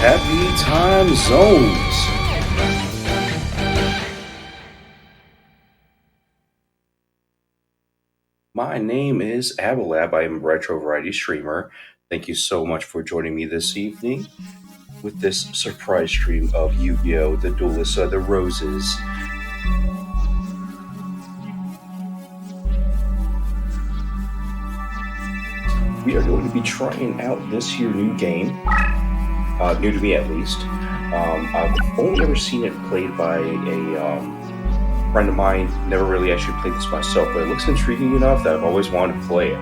Happy time zones. My name is Abalab. I am a retro variety streamer. Thank you so much for joining me this evening with this surprise stream of Yu-Gi-Oh! The Duelists of the Roses. We are going to be trying out this here new game, new to me at least. I've only ever seen it played by a friend of mine. Never really actually played this myself, but it looks intriguing enough that I've always wanted to play it.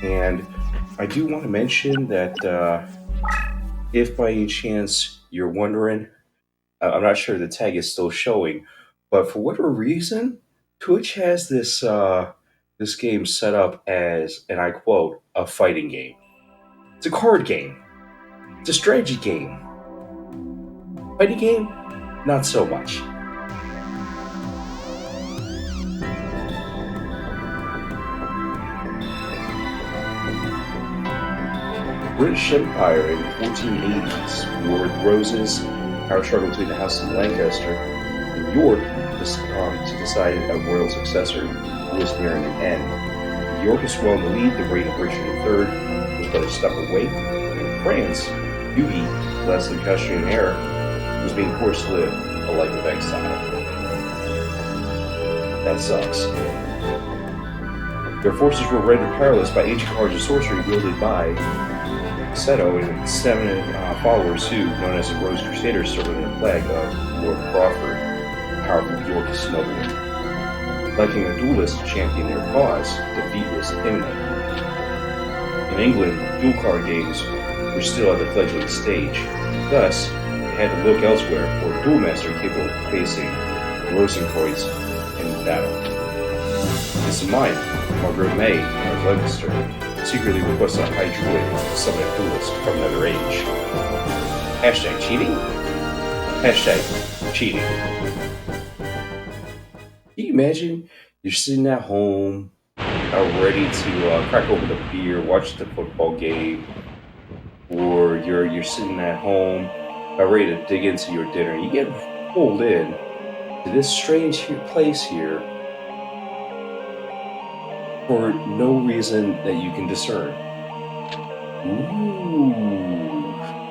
And I do want to mention that if by any chance you're wondering, I'm not sure the tag is still showing, but for whatever reason, Twitch has this game set up as, and I quote, a fighting game. It's a card game. It's a strategy game. Fighting game, not so much. British Empire in the 1480s, war with roses, power struggle between the House of Lancaster and York to decide a royal successor was nearing an end. York is well in the lead, the reign of Richard III was but a step away, and in France, Hughie, less than Castilian heir, was being forced to live a life of exile. That sucks. Their forces were rendered powerless by ancient cards of sorcery wielded by Seto and 7 followers who, known as the Rose Crusaders, served under the flag of Lord Crawford, a powerful Yorkist nobleman. Liking the duelists to champion their cause, defeat was imminent. In England, dual card games were still at the fledgling stage. Thus, they had to look elsewhere for a duel master capable of facing Rosencreutz in battle. This in mind, Margaret May of Lancaster secretly requested a high druid to summon a duelist from another age. Hashtag cheating? Hashtag cheating. Can you imagine you're sitting at home, ready to crack open a beer, watch the football game, or you're sitting at home, ready to dig into your dinner. You get pulled in to this strange place here for no reason that you can discern. Ooh.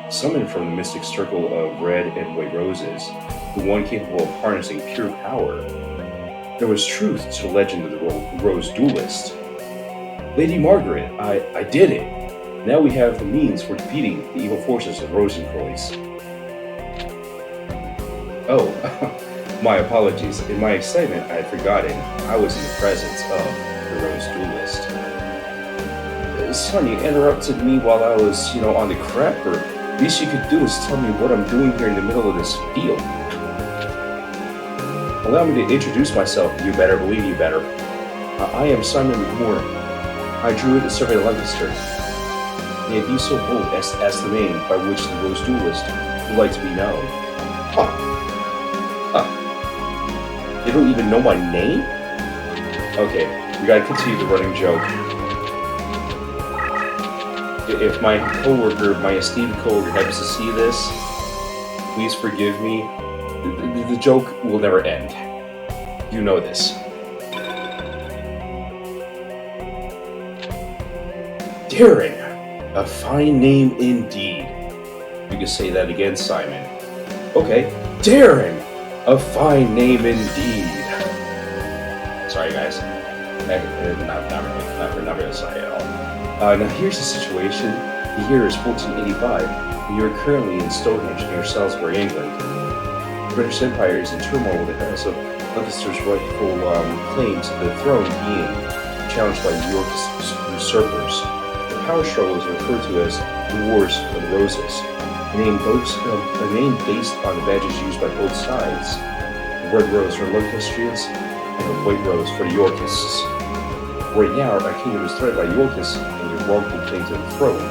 Summoned from the mystic circle of red and white roses, the one capable of harnessing pure power. There was truth to the legend of the Rose Duelist. Lady Margaret, I did it. Now we have the means for defeating the evil forces of Rosencrantz. Oh, my apologies. In my excitement, I had forgotten I was in the presence of the Rose Duelist. Son, you interrupted me while I was, on the crapper. Least you could do is tell me what I'm doing here in the middle of this field. Allow me to introduce myself, you better believe you better. I am Simon Moore. I drew it to survey Lancaster. May it be so bold as to ask the name by which the Rose Duelist would like to be known. Huh. You don't even know my name? Okay, we gotta continue the running joke. If my esteemed coworker happens to see this, please forgive me. The joke will never end. You know this. Darren, a fine name indeed. You can say that again, Simon. Okay, Darren, a fine name indeed. Sorry, guys. Not really sorry at all. Now here's the situation. The year is 1485, and you are currently in Stonehenge near Salisbury, England. The British Empire is in turmoil with the House of Lancaster's rightful claim to the throne being challenged by Yorkist usurpers. The power struggle is referred to as the Wars of the Roses, a name based on the badges used by both sides: the red rose for Lancastrians and the white rose for the Yorkists. Right now, our kingdom is threatened by Yorkists and their wrongful claim to the throne,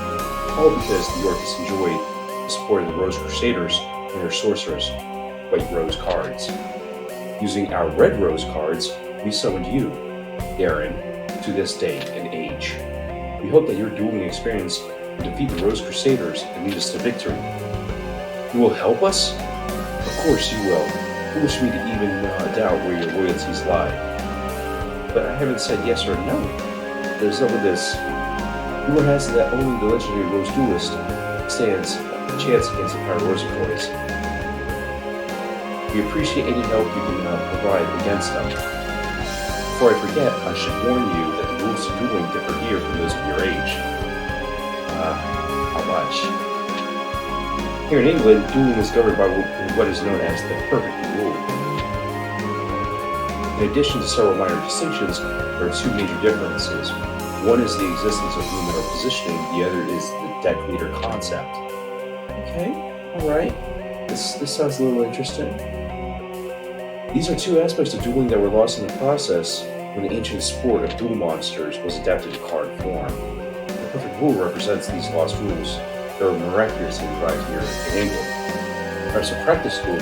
all because the Yorkists enjoy the support of the Rose Crusaders and their sorcerers, White Rose cards. Using our Red Rose cards, we summoned you, Darren, to this day and age. We hope that your dueling experience will defeat the Rose Crusaders and lead us to victory. You will help us? Of course you will. Foolish me to even doubt where your loyalties lie. But I haven't said yes or no. There's up with this. Rumor has it that only the legendary Rose Duelist stands a chance against the power of Rosencrantz. We appreciate any help you can provide against them. Before I forget, I should warn you that the rules of dueling differ here from those of your age. How much? Here in England, dueling is governed by what is known as the perfect rule. In addition to several minor distinctions, there are two major differences. One is the existence of movement or positioning, the other is the deck leader concept. Okay, alright. This sounds a little interesting. These are two aspects of dueling that were lost in the process when the ancient sport of duel monsters was adapted to card form. The perfect rule represents these lost rules that are miraculously revived here in England. Perhaps a practice duel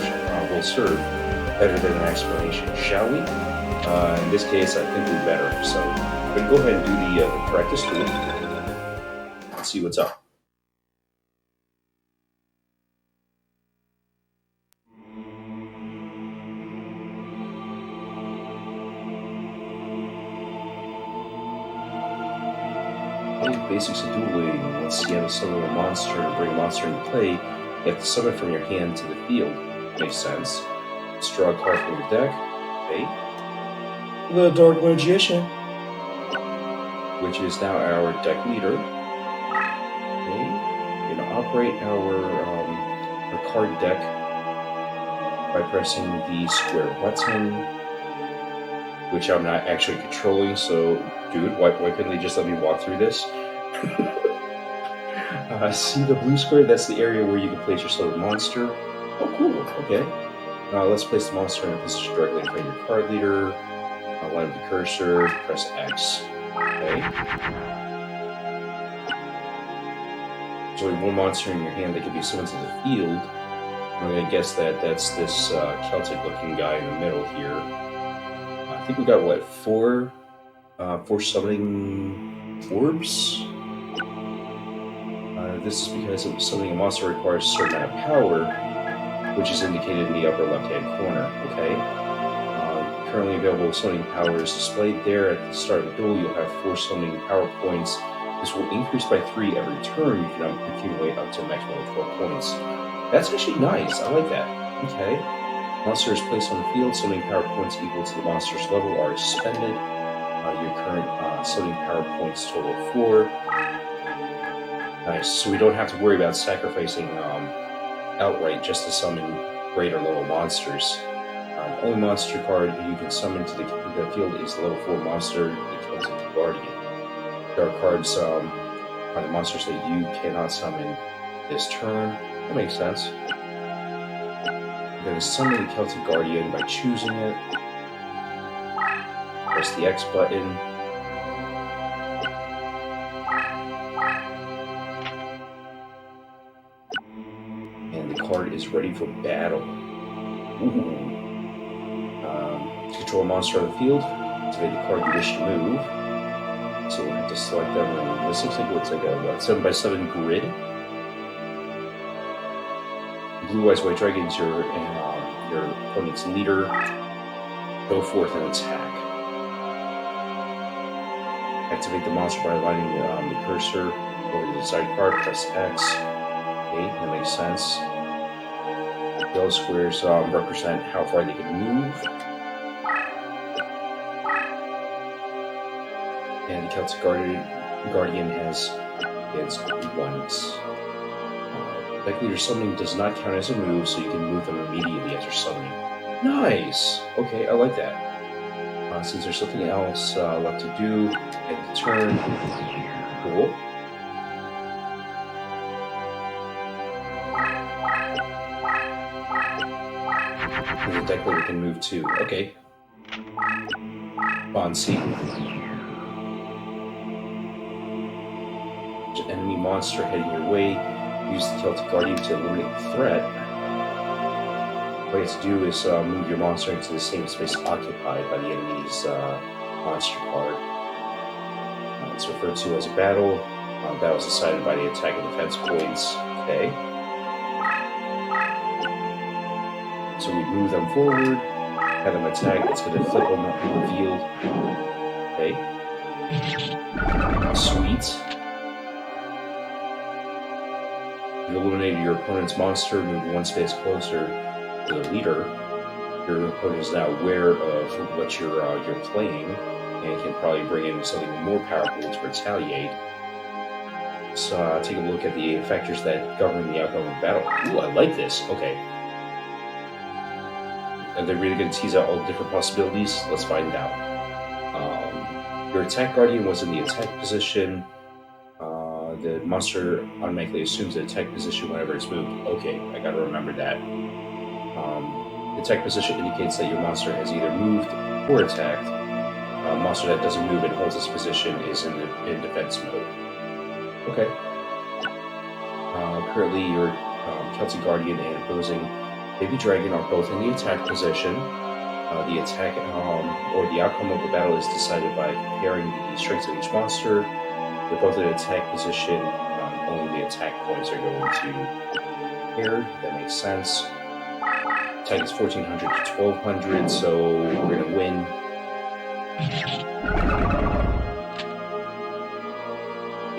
will serve better than an explanation, shall we? In this case, I think we better. So, we're going to go ahead and do the practice duel. Let's see what's up. Basics of dueling. Once you have to summon a monster and bring a monster into play, you have to summon from your hand to the field. Makes sense. Let's draw a card from your deck. Okay. The Dark Magician, which is now our deck leader. Okay. We're going to operate our card deck by pressing the square button, which I'm not actually controlling, so dude, why couldn't they just let me walk through this? See the blue square? That's the area where you can place your summon monster. Oh, cool. Okay. Let's place the monster in a position directly in front of your card leader. Line up the cursor, press X. Okay. There's only one monster in your hand that can be summoned to the field. I'm going to guess that that's this Celtic-looking guy in the middle here. I think we got, what, four force summoning orbs. This is because summoning a monster requires a certain amount of power, which is indicated in the upper left-hand corner. Okay. Currently available summoning power is displayed there. At the start of the duel, you'll have 4 summoning power points. This will increase by 3 every turn. You can accumulate up to a maximum of 12 points. That's actually nice. I like that. Okay. Monster is placed on the field. Summoning power points equal to the monster's level are expended. Your current summoning power points total 4. Nice. So we don't have to worry about sacrificing outright just to summon greater level monsters. Only monster card you can summon to the field is the level 4 monster, the Celtic Guardian. There are cards are the monsters that you cannot summon this turn. That makes sense. I'm going to summon the Celtic Guardian by choosing it. Press the X button. And the card is ready for battle. Ooh. To control a monster on the field, activate the card you wish to move. So we'll have to select them. And this looks like it's like a 7x7 grid. Blue Eyes White Dragon's your opponent's leader. Go forth and attack. Activate the monster by aligning the cursor over the side card. Press X. Okay, that makes sense. Yellow squares represent how far they can move. And the Celtic Guardian has against ones. Deck leader summoning does not count as a move, so you can move them immediately after summoning. Nice! Okay, I like that. Since there's something else left to do at the turn, cool. The deck leader can move too. Okay. Bonsi. Enemy monster heading your way. Use the Celtic Guardian to eliminate the threat. What you have to do is move your monster into the same space occupied by the enemy's monster card. It's referred to as a battle. Battle is decided by the attack and defense points. Okay. So we move them forward, have them attack. It's going to flip them up in the field. Okay. Sweet. You've eliminated your opponent's monster, move 1 space closer to the leader. Your opponent is now aware of what you're playing, and can probably bring in something more powerful to retaliate. So take a look at the factors that govern the outcome of the battle. Ooh, I like this. Okay. Are they really going to tease out all the different possibilities? Let's find out. Your attack guardian was in the attack position. The monster automatically assumes the attack position whenever it's moved. Okay, I gotta remember that. The attack position indicates that your monster has either moved or attacked. A monster that doesn't move and holds its position is in defense mode. Okay. Currently, your Celtic Guardian and opposing Baby Dragon are both in the attack position. The attack or the outcome of the battle is decided by comparing the strengths of each monster. They're both in attack position. Only the attack points are going to paired. That makes sense. Attack is 1400 to 1200, so we're going to win.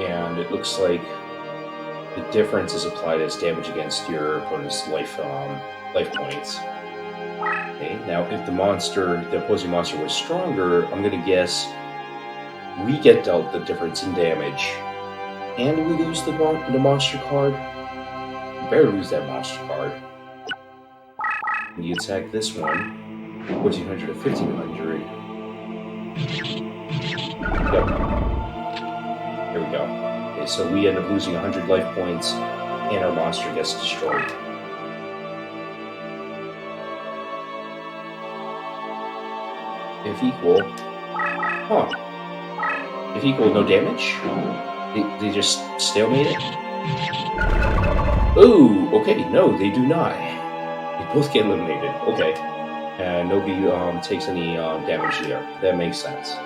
And it looks like the difference is applied as damage against your opponent's life points. Okay, now if the opposing monster was stronger, I'm going to guess we get dealt the difference in damage, and we lose the monster card. We better lose that monster card. When you attack this one, 1400 to 1500. Yep. Here we go. Okay, so we end up losing 100 life points, and our monster gets destroyed. If equal... Huh. If equal, no damage? They just stalemate it? Oh, okay, no, they do not. They both get eliminated. Okay. And nobody takes any damage there. That makes sense.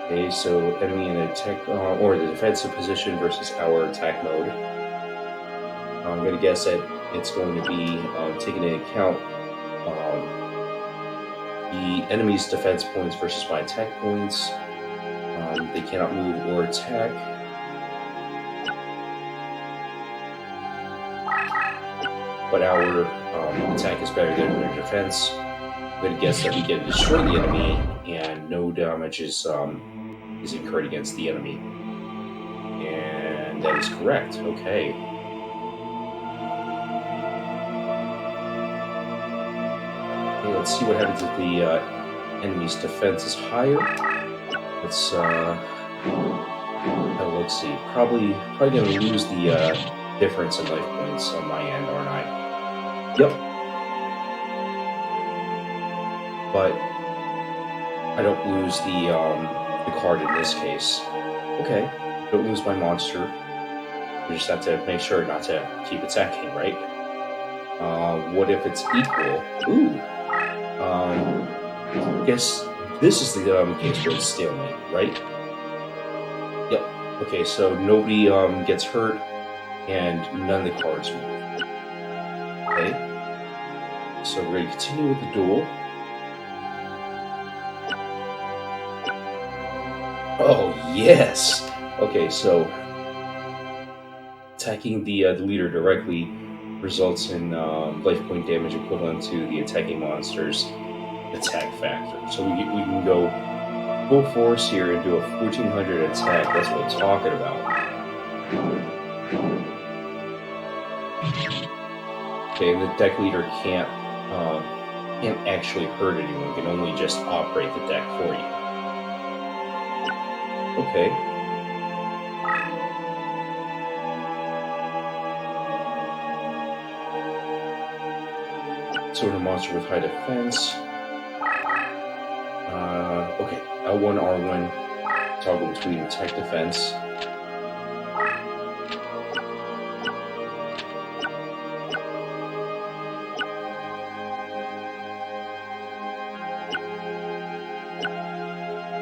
Okay, so enemy in attack or the defensive position versus our attack mode. I'm going to guess that it's going to be taking into account the enemy's defense points versus my attack points. They cannot move or attack. But our attack is better than their defense. I'm going to guess that we get to destroy the enemy and no damage is incurred against the enemy. And that is correct. Okay. Okay, let's see what happens if the enemy's defense is higher. Let's see. Probably gonna lose the difference in life points on my end, aren't I? Yep. But I don't lose the card in this case. Okay. Don't lose my monster. We just have to make sure not to keep attacking, right? What if it's equal? Ooh. Guess this is the case where it's stalemate, right? Yep. Okay, so nobody gets hurt, and none of the cards move. Okay. So we're going to continue with the duel. Oh, yes! Okay, so attacking the leader directly results in life point damage equivalent to the attacking monster's attack factor. So we can go full force here and do a 1400 attack. That's what I'm talking about. Okay, and the deck leader can't actually hurt anyone. Can only just operate the deck for you. Okay. Sort of monster with high defense. Okay, L1, R1, toggle between attack defense.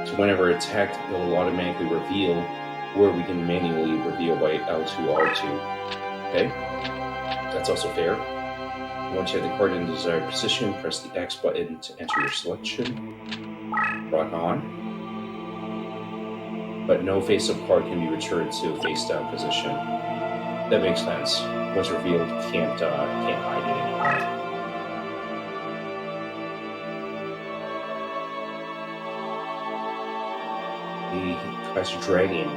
So whenever attacked, it will automatically reveal, or we can manually reveal by L2, R2. Okay, that's also fair. Once you have the card in the desired position, press the X button to enter your selection. Rock on. But no face-up card can be returned to face-down position. That makes sense. Once revealed, can't hide it anymore. He tries to dragon,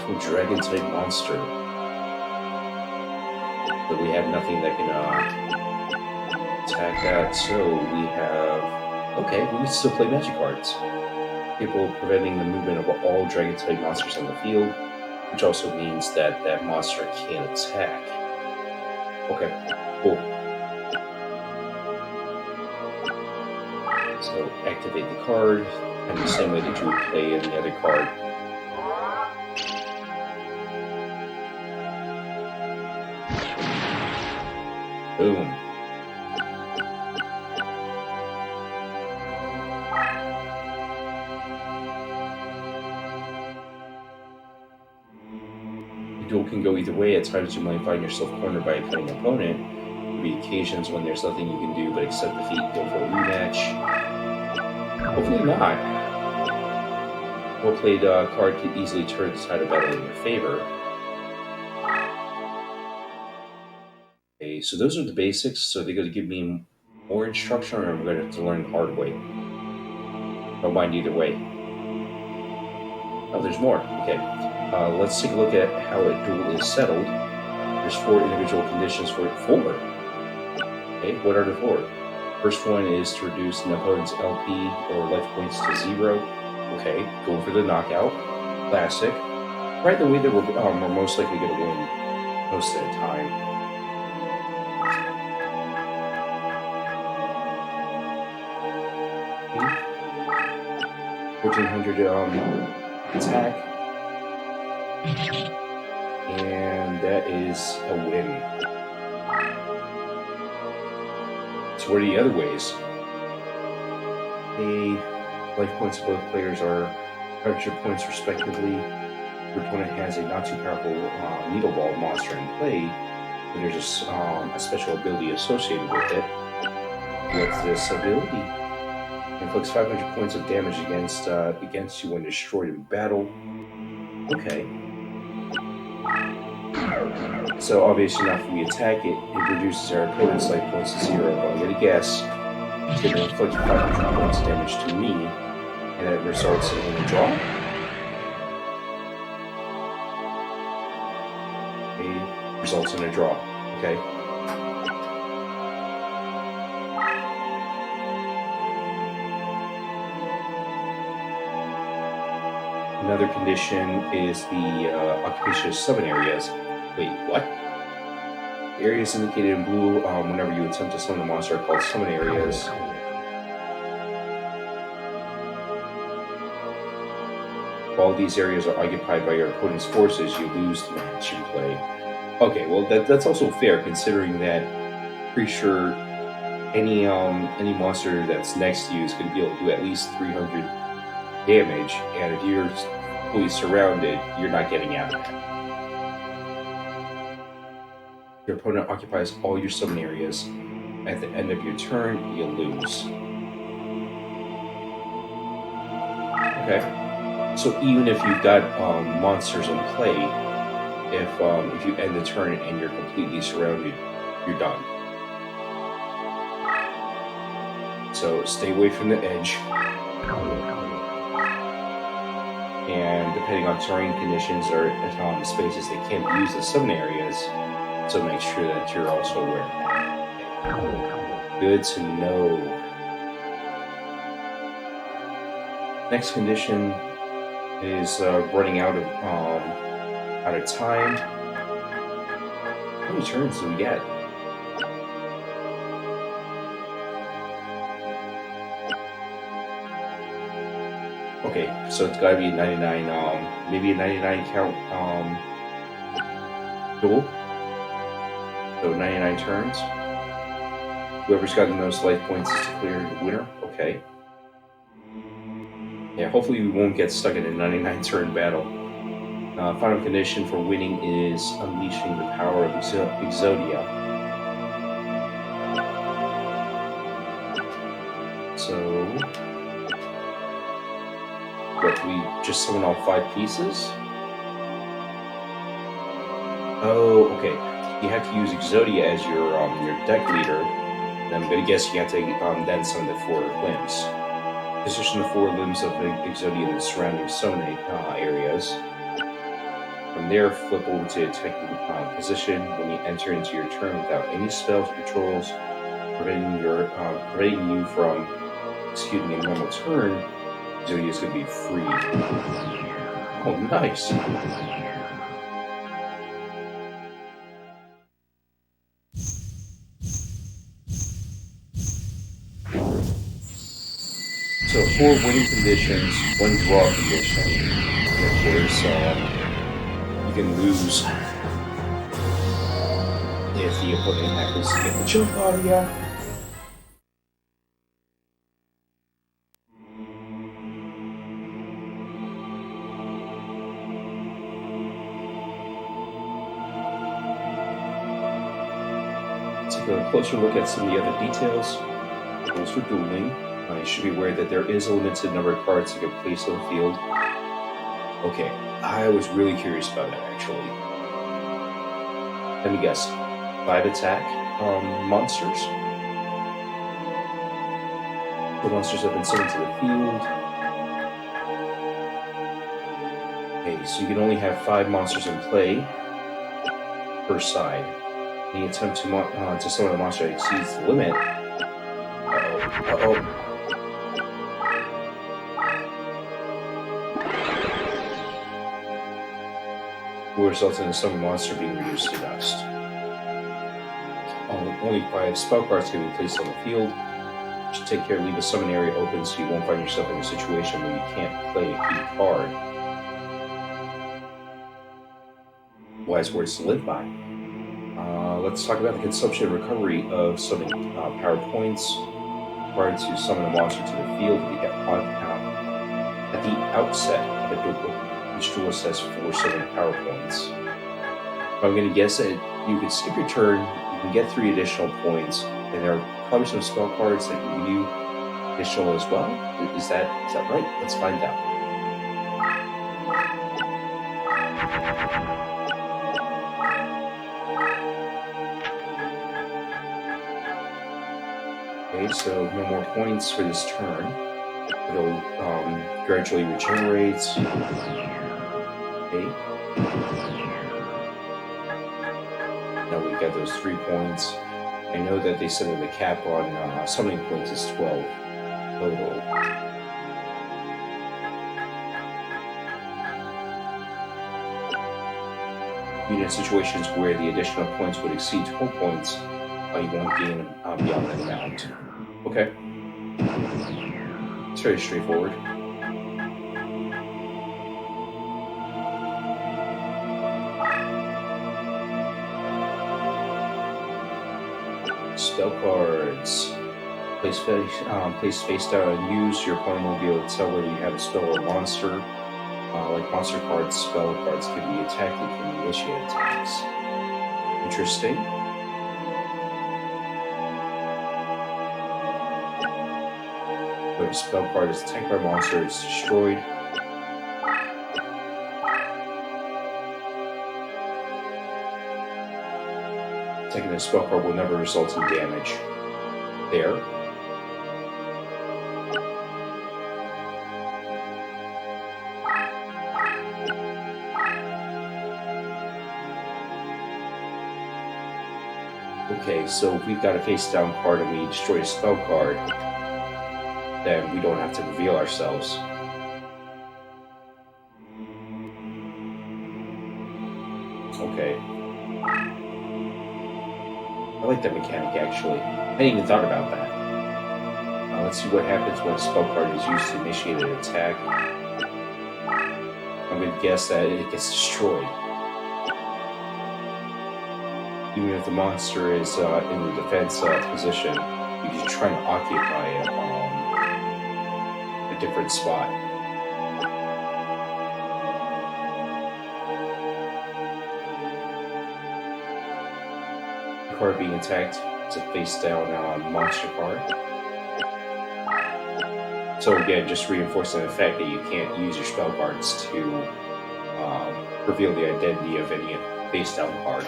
from dragon type monster. But we have nothing that can attack that, so we have. Okay, we can still play magic cards, capable of preventing the movement of all dragon type monsters on the field, which also means that that monster can't attack. Okay, cool. So activate the card, and the same way that you would play any other card. Boom. The duel can go either way. At times you might find yourself cornered by a cunning opponent. There will be occasions when there's nothing you can do but accept defeat and go for a rematch. Hopefully not. Well-played card can easily turn the tide of battle in your favor. Okay, so those are the basics. So they're going to give me more instruction, or I'm going to have to learn the hard way. Don't mind either way. Oh, there's more. Okay, let's take a look at how a duel is settled. There's 4 individual conditions for it. 4. Okay, what are the 4? First one is to reduce an opponent's LP or life points to 0. Okay, go for the knockout. Classic. Right, the way that we're most likely going to win most of the time. 1400 attack, and that is a win. So what are the other ways? The life points of both players are 500 points respectively. Your opponent has a not too powerful Needle Ball monster in play, and there's a special ability associated with it. What's this ability? Inflicts 500 points of damage against you when destroyed in battle. Okay. So obviously now if we attack it, it reduces our opponent's life points to 0. But I'm gonna guess it's gonna inflict 500 points of damage to me, and it results in a draw. It results in a draw. Okay. Another condition is the occupation of summon areas. Wait, what? The areas indicated in blue whenever you attempt to summon a monster are called summon areas. If all these areas are occupied by your opponent's forces, you lose the match you play. Okay, well that's also fair considering that pretty sure any monster that's next to you is going to be able to do at least 300 damage, and if you're fully surrounded, you're not getting out of it. Your opponent occupies all your summon areas. At the end of your turn, you lose. Okay. So even if you've got monsters in play, if you end the turn and you're completely surrounded, you're done. So stay away from the edge. And depending on terrain conditions or spaces, they can't use the summon areas. So make sure that you're also aware of that. Good to know. Next condition is running out of time. How many turns do we get? Okay, so it's gotta be a 99, maybe a 99 count duel. So 99 turns. Whoever's got the most life points is declared the winner. Okay. Yeah, hopefully we won't get stuck in a 99 turn battle. Final condition for winning is unleashing the power of Exodia. So, what, we just summon all 5 pieces? Oh, okay. You have to use Exodia as your deck leader. And I'm gonna guess you have to then summon the 4 limbs. Position the 4 limbs of Exodia in the surrounding summon areas. From there, flip over to attacking position when you enter into your turn without any spells or controls, preventing you from executing a normal turn. Exodia is going to be free. Oh, nice! So 4 winning conditions, 1 draw condition. And of course, you can lose if the opponent happens to get the jump out of you. Take a closer look at some of the other details. Rules for dueling. You should be aware that there is a limited number of cards you can place on the field. Okay, I was really curious about that actually. Let me guess. 5 attack monsters? The monsters have been summoned to the field. Okay, so you can only have 5 monsters in play per side. Any attempt to summon a monster that exceeds the limit. Uh-oh. Will result in a summon monster being reduced to dust. Only 5 spell cards can be placed on the field. You should take care to leave a summon area open so you won't find yourself in a situation where you can't play a key card. Wise words to live by. Let's talk about the consumption and recovery of summoning power points required to summon a monster to the field. At At the outset of a duel, each duelist has 4 summon power points. I'm going to guess that you can skip your turn, you can get 3 additional points, and there are probably some spell cards that can give you additional as well. Is that right? Let's find out. Okay, so no more points for this turn. It'll gradually regenerate. Okay. Now we've got those 3 points. I know that they said that the cap on summoning points is 12 total. In situations where the additional points would exceed 12 points, you won't gain beyond that amount. Okay. It's very straightforward. Spell cards. Place face down and use. Your opponent will be able to tell whether you have a spell or a monster. Like monster cards, spell cards can be attacked and can initiate attacks. Interesting. When a spell card is attacked by a monster, it's destroyed. Attacking a spell card will never result in damage. There. Okay, so if we've got a face-down card and we destroy a spell card, then we don't have to reveal ourselves. Okay. I like that mechanic, actually. I hadn't even thought about that. Let's see what happens when a spell card is used to initiate an attack. I'm going to guess that it gets destroyed. Even if the monster is in the defense position, you can try to occupy a different spot. The card being attacked is a face-down monster card. So again, just reinforcing the fact that you can't use your spell cards to reveal the identity of any face-down card.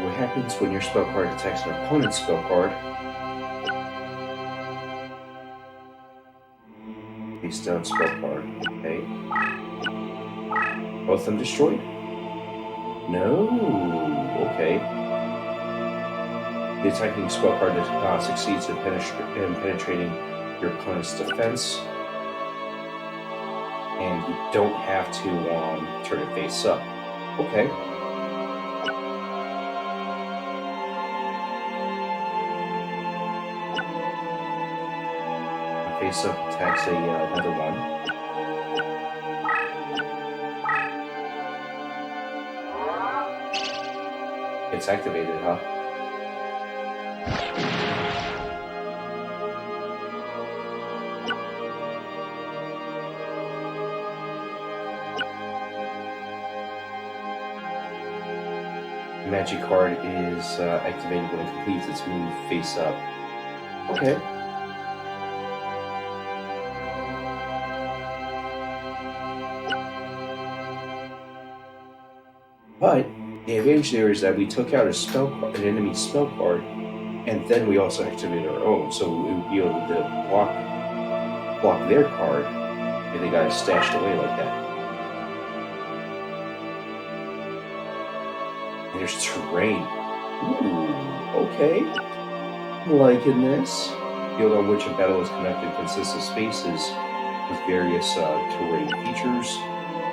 What happens when your spell card attacks an opponent's spell card? Face down spell card. Okay. Both of them destroyed? No. Okay. The attacking spell card succeeds in penetrating your opponent's defense. And you don't have to turn it face up. Okay. Face up attacks another one. It's activated, huh? The magic card is activated when it completes its move face up. Okay. But the advantage there is that we took out an enemy spell card, and then we also activated our own, so we would be able to block their card if they got it stashed away like that. And there's terrain. Ooh, okay. I'm liking this. The field on which a battle is conducted consists of spaces with various terrain features.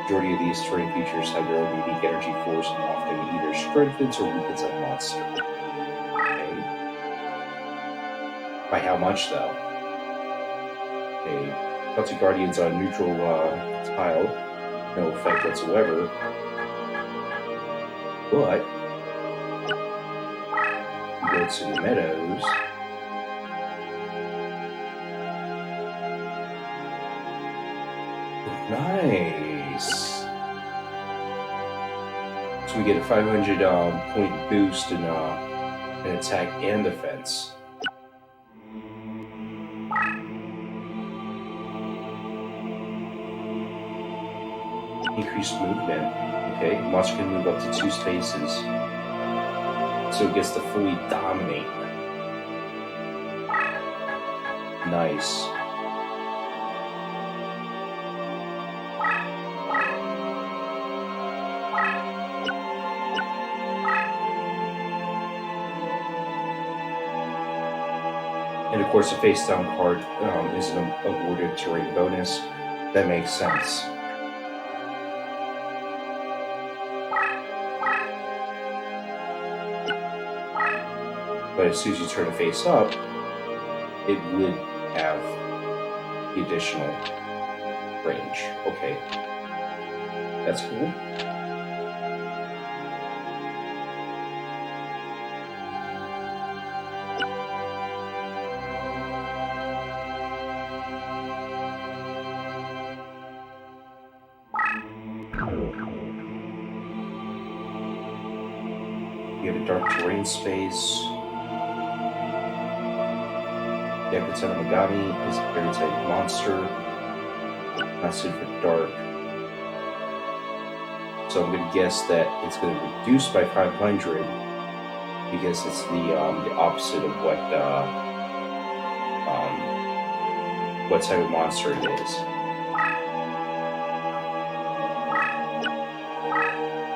The majority of these terrain features have their own unique energy force and often either strengthens or weakens a monster. Okay. By how much, though? Okay. Celtic Guardians on neutral tile, no effect whatsoever. But gets in the meadows. Nice. So we get a 500 point boost in attack and defense. Increased movement. Okay, monster can move up to 2 spaces. So it gets to fully dominate. Nice. And of course, the face down card is an awarded terrain bonus. That makes sense. But as soon as you turn the face up, it would have the additional range. Okay. That's cool. You have a dark terrain space. The Yakutana Megami is a fairy type monster, not suited for dark. So I'm going to guess that it's going to reduce by 500 because it's the opposite of what type of monster it is.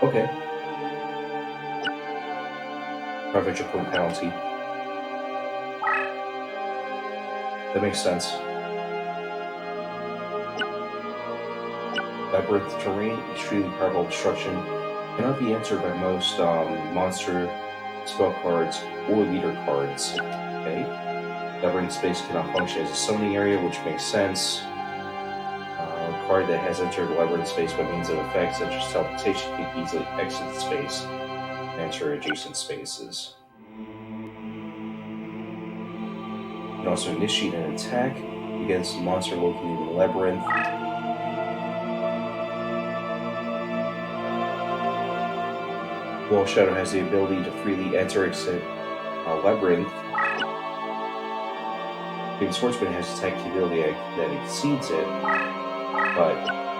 Okay. 500 point penalty. That makes sense. Labyrinth terrain, extremely powerful obstruction, cannot be answered by most monster spell cards or leader cards. Okay. Labyrinth space cannot function as a summoning area, which makes sense. A card that has entered labyrinth space by means of effects such as teleportation can easily exit the space and enter adjacent spaces. You can also initiate an attack against a monster located in the labyrinth. While Shadow has the ability to freely enter exit a labyrinth, the Swordsman has attack capability that exceeds it. But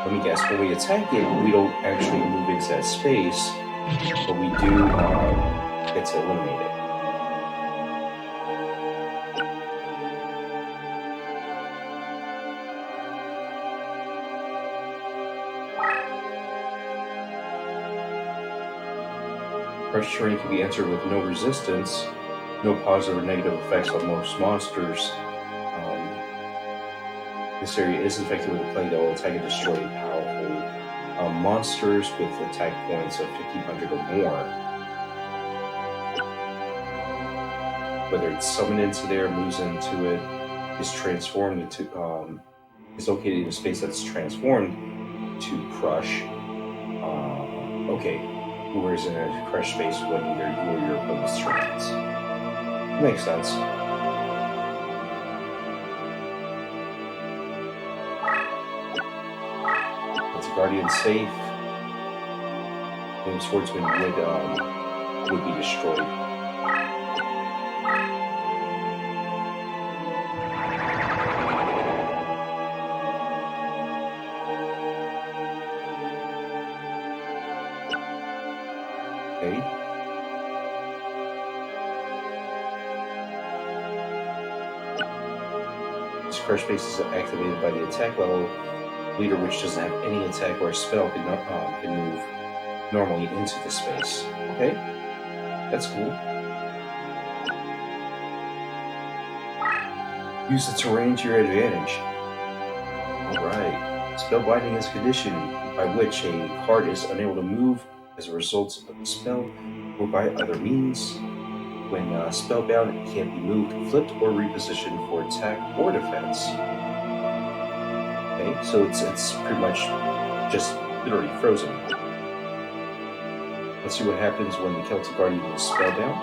let me guess, when we attack it, we don't actually move into that space, but we do get to eliminate it. Crush terrain can be entered with no resistance, no positive or negative effects on most monsters. This area is infected with a plague that will attack and destroy powerful monsters with attack points of 1500 or more. Whether it's summoned into there, moves into it, is transformed into, is located in a space that's transformed to crush. Okay, whereas in a crush space when either you or your opponent's turns. Makes sense. Guardian safe. The Swordsman would be destroyed. Okay. This crush base is activated by the attack level. Leader which doesn't have any attack or spell can move normally into the space. Okay, that's cool. Use the terrain to your advantage. Alright. Spell binding is a condition by which a card is unable to move as a result of the spell or by other means. When spellbound, it can't be moved, flipped, or repositioned for attack or defense. Okay, so it's pretty much just literally frozen. Let's see what happens when the Celtic Guardian is spellbound.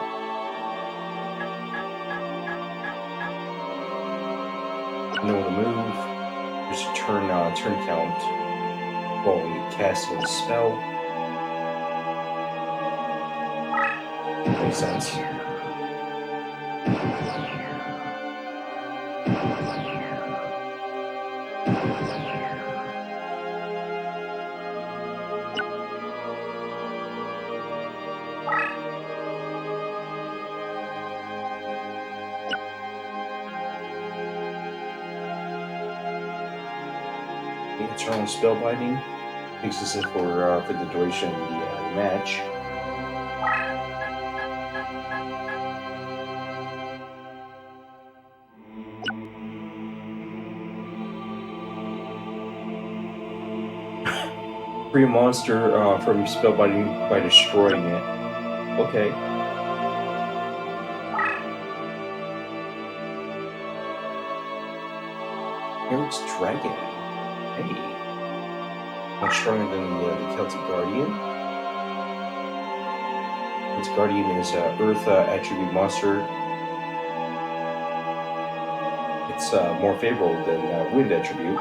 Know the move. There's a turn count following casting the spell. Makes sense. Eternal spellbinding fixes it for the duration of the match. Free a monster from spellbinding by destroying it. Okay. Eric's Dragon. Hey. Much stronger than the Celtic Guardian. Celtic Guardian is Earth attribute monster. It's more favorable than Wind attribute.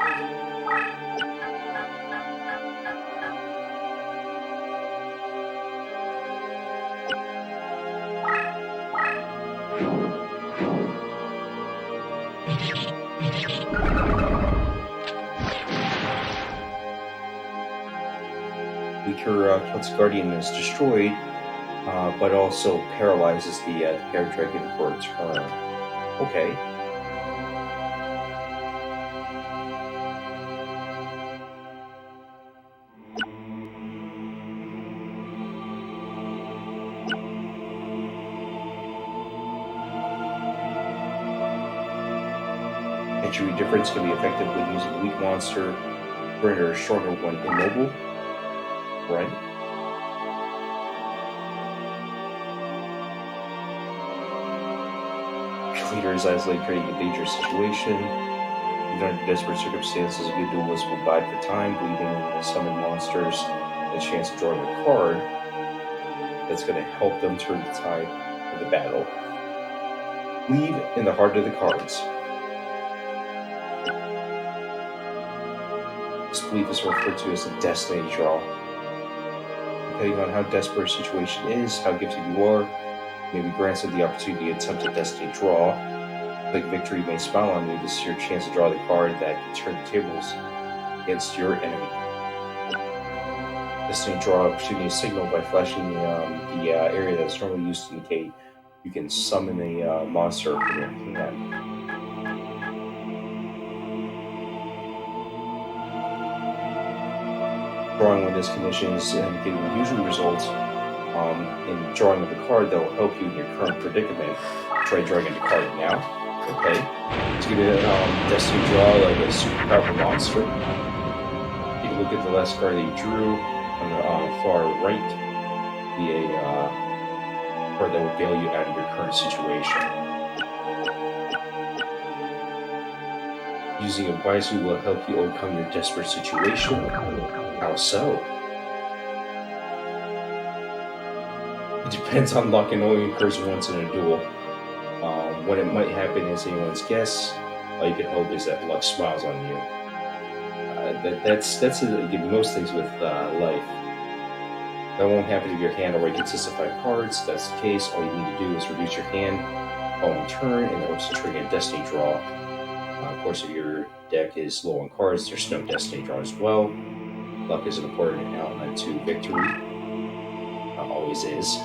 Weaker Celtic Guardian is destroyed, but also paralyzes the Parrot Dragon for a turn. Okay. Attribute difference can be effective when using a weak monster, render a stronger one immobile. Right? Your leader is isolated, creating a dangerous situation. Even under desperate circumstances, a good duelist will bide for time, believing in the summoned monsters a chance of drawing a card that's going to help them turn the tide of the battle. Leave in the heart of the cards. This belief is referred to as a destiny draw. Depending on how desperate a situation is, how gifted you are, you may be granted the opportunity to attempt a destiny draw. Like victory may smile on you, this is your chance to draw the card that can turn the tables against your enemy. Destiny draw opportunity is signaled by flashing the area that is normally used to indicate you can summon a monster from your hand. Drawing when this condition is indicated will usually result in drawing of a card that will help you in your current predicament. Try drawing a card now. Okay. To get a destiny draw like a super powerful monster. Take a look at the last card that you drew on the far right. Be a card that will bail you out of your current situation. Using it wisely will help you overcome your desperate situation. How so? It depends on luck and only occurs once in a duel. When it might happen is anyone's guess. All you can hope is that luck smiles on you. That's most things with life. That won't happen if your hand already consists of 5 cards. If that's the case, all you need to do is reduce your hand following turn, and that will trigger a destiny draw. Of course, if your deck is low on cards, there's no destiny draw as well. Luck is an important element to victory. Always is.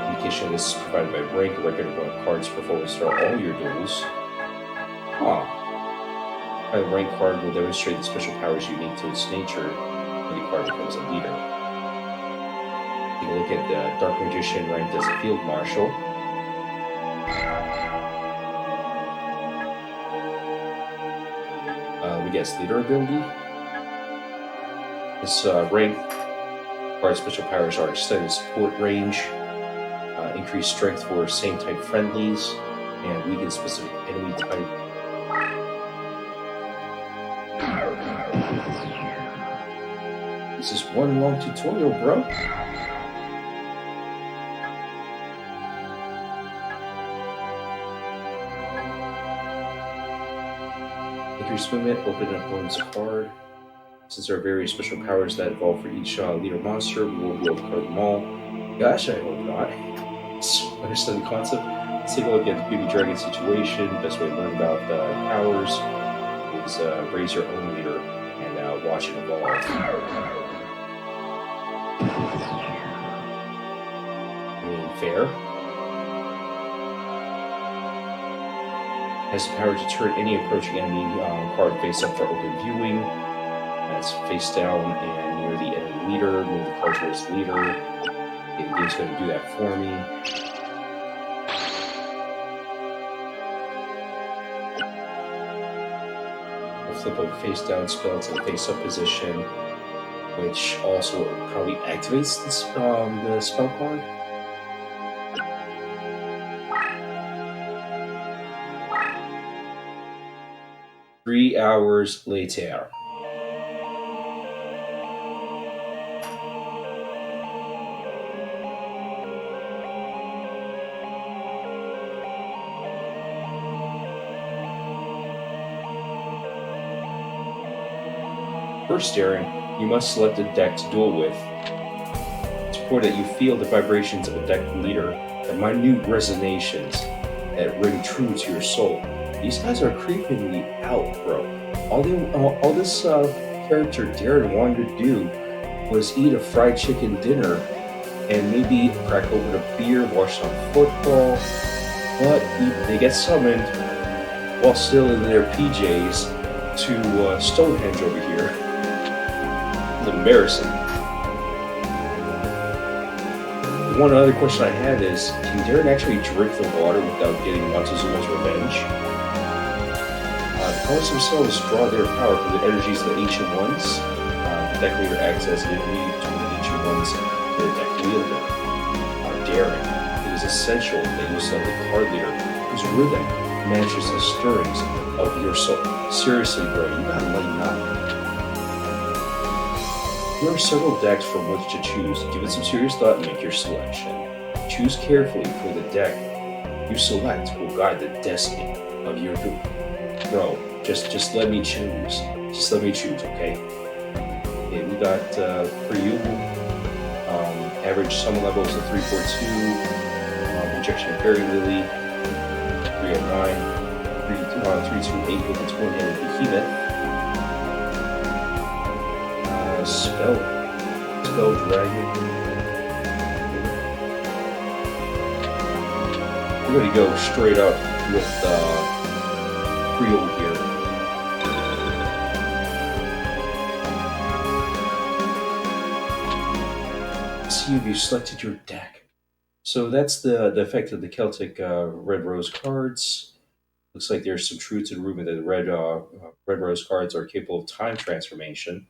Indication of this is provided by rank, a record of cards before we start all your duels. A rank card will demonstrate the special powers unique to its nature when the card becomes a leader. Take a look at the Dark Magician ranked as a Field Marshal. We get its leader ability. This rank card special powers are extended support range, increased strength for same type friendlies, and weaken specific enemy type. This is one long tutorial, bro. Increased movement, open an opponent's card. Since there are various special powers that evolve for each leader monster, we won't be able to cover them all. Gosh, I hope not. Understand the concept? Let's take a look at the Baby Dragon situation. Best way to learn about powers is raise your own leader and watch it evolve. I mean, fair. Has the power to turn any approaching enemy card face up for open viewing. That's face down and near the enemy leader. Move the card towards the leader. Okay, the game's going to do that for me. I'll flip a face down spell to the face up position, which also probably activates the spell card. Three hours later. First, Darren, you must select a deck to duel with. It's important that you feel the vibrations of a deck leader, the minute resonations that ring true to your soul. These guys are creeping me out, bro. All this character Darren wanted to do was eat a fried chicken dinner and maybe crack open a beer, watch some football, but they get summoned while still in their PJs to Stonehenge over here. It's embarrassing. One other question I had is, can Darren actually drink the water without getting Montezuma's revenge? The powers themselves draw their power from the energies of the Ancient Ones. The deck leader acts as an intermediate between the Ancient Ones and the deck wielder. Darren, it is essential that you select a card leader whose rhythm matches the stirrings of your soul. Seriously, bro, you gotta lighten up. There are several decks from which to choose. Give it some serious thought and make your selection. Choose carefully, for the deck you select will guide the destiny of your duel. Bro, just let me choose. Just let me choose, okay? Okay, we got for you average summon level is a 342, rejection of Fairy Lily, 309, 328 with its one-handed behemoth. Spell Dragon. We're gonna go straight up with Creole here. See if you selected your deck. So that's the effect of the Celtic Red Rose cards. Looks like there's some truth to the rumor that the Red Rose cards are capable of time transformation.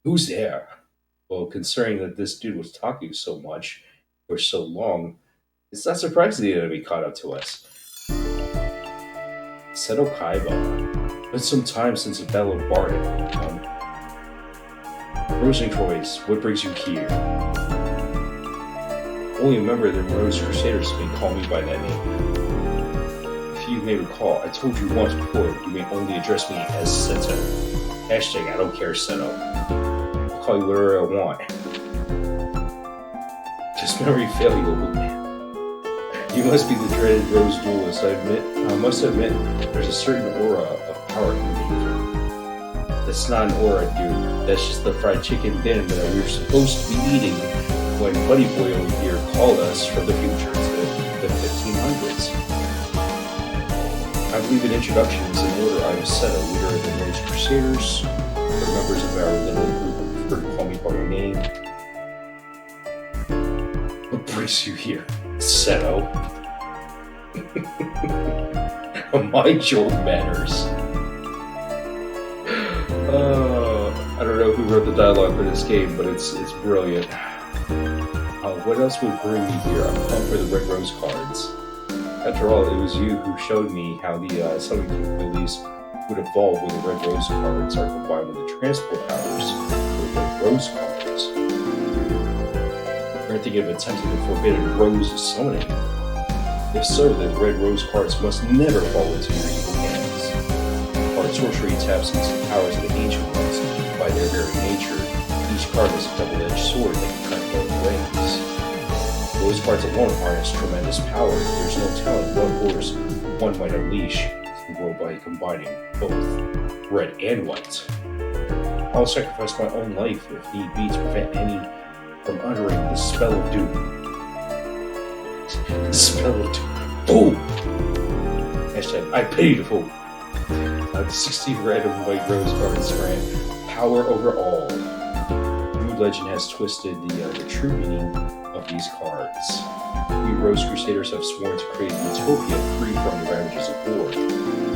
Who's there? Well, considering that this dude was talking so much for so long, it's not surprising that he caught up to us. Seto Kaiba. It's some time since the Battle of Barden. Rosencrantz, what brings you here? Only a member of the Rose Crusaders may call me by that name. If you may recall, I told you once before you may only address me as Seto. Hashtag I don't care, Seto. I'll call you whatever I want. Just memory fail you, old man. You must be the dreaded Rose Duelist. I must admit, there's a certain aura of power emanating from you. That's not an aura, dude. That's just the fried chicken dinner that we were supposed to be eating when Buddy Boy over here called us from the future to the 1500s. I believe in introductions in order. I was Seto, leader of the Rose Crusaders. The members of our little group prefer to call me by my name. What brings you here, Seto? My joke matters. I don't know who wrote the dialogue for this game, but it's brilliant. What else would bring me here? I'm calling for the Red Rose cards. After all, it was you who showed me how the summoning capabilities would evolve when the Red Rose cards are combined with the transport powers of the Red Rose cards. You're thinking of attempting the Forbidden Rose summoning. If so, the Red Rose cards must never fall into your evil hands. sorcery taps into the powers of the ancient ones. By their very nature, each card is a double-edged sword that can cut both ways. Rose cards alone harness tremendous power. There's no telling what horrors one might unleash to the world by combining both red and white. I'll sacrifice my own life if need be to prevent any from uttering the spell of doom. The spell of doom. Boom! Hashtag I pity the fool. The 16 red and white rose cards grant power over all. New legend has twisted the true meaning of these cards. We Rose Crusaders have sworn to create a utopia free from the ravages of war.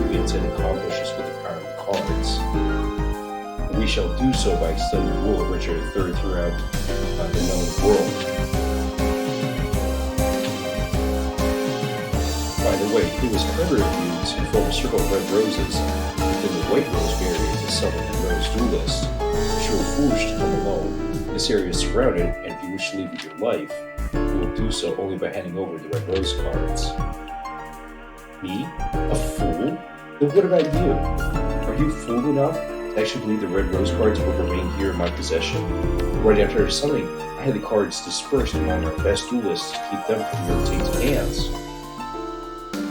We intend to accomplish this with the power of the cards. We shall do so by extending the rule of Richard III throughout the known world. By the way, it was clever of you to form a circle of red roses within the white rose barrier to summon the Rose Duelists. But you were foolish to come alone. This area is surrounded, and if you wish to leave with your life, you will do so only by handing over the red rose cards. Me? A fool? Then what about you? Are you fool enough to actually believe the red rose cards will remain here in my possession? Right after summoning, I had the cards dispersed among our best duelists to keep them from your tainted hands.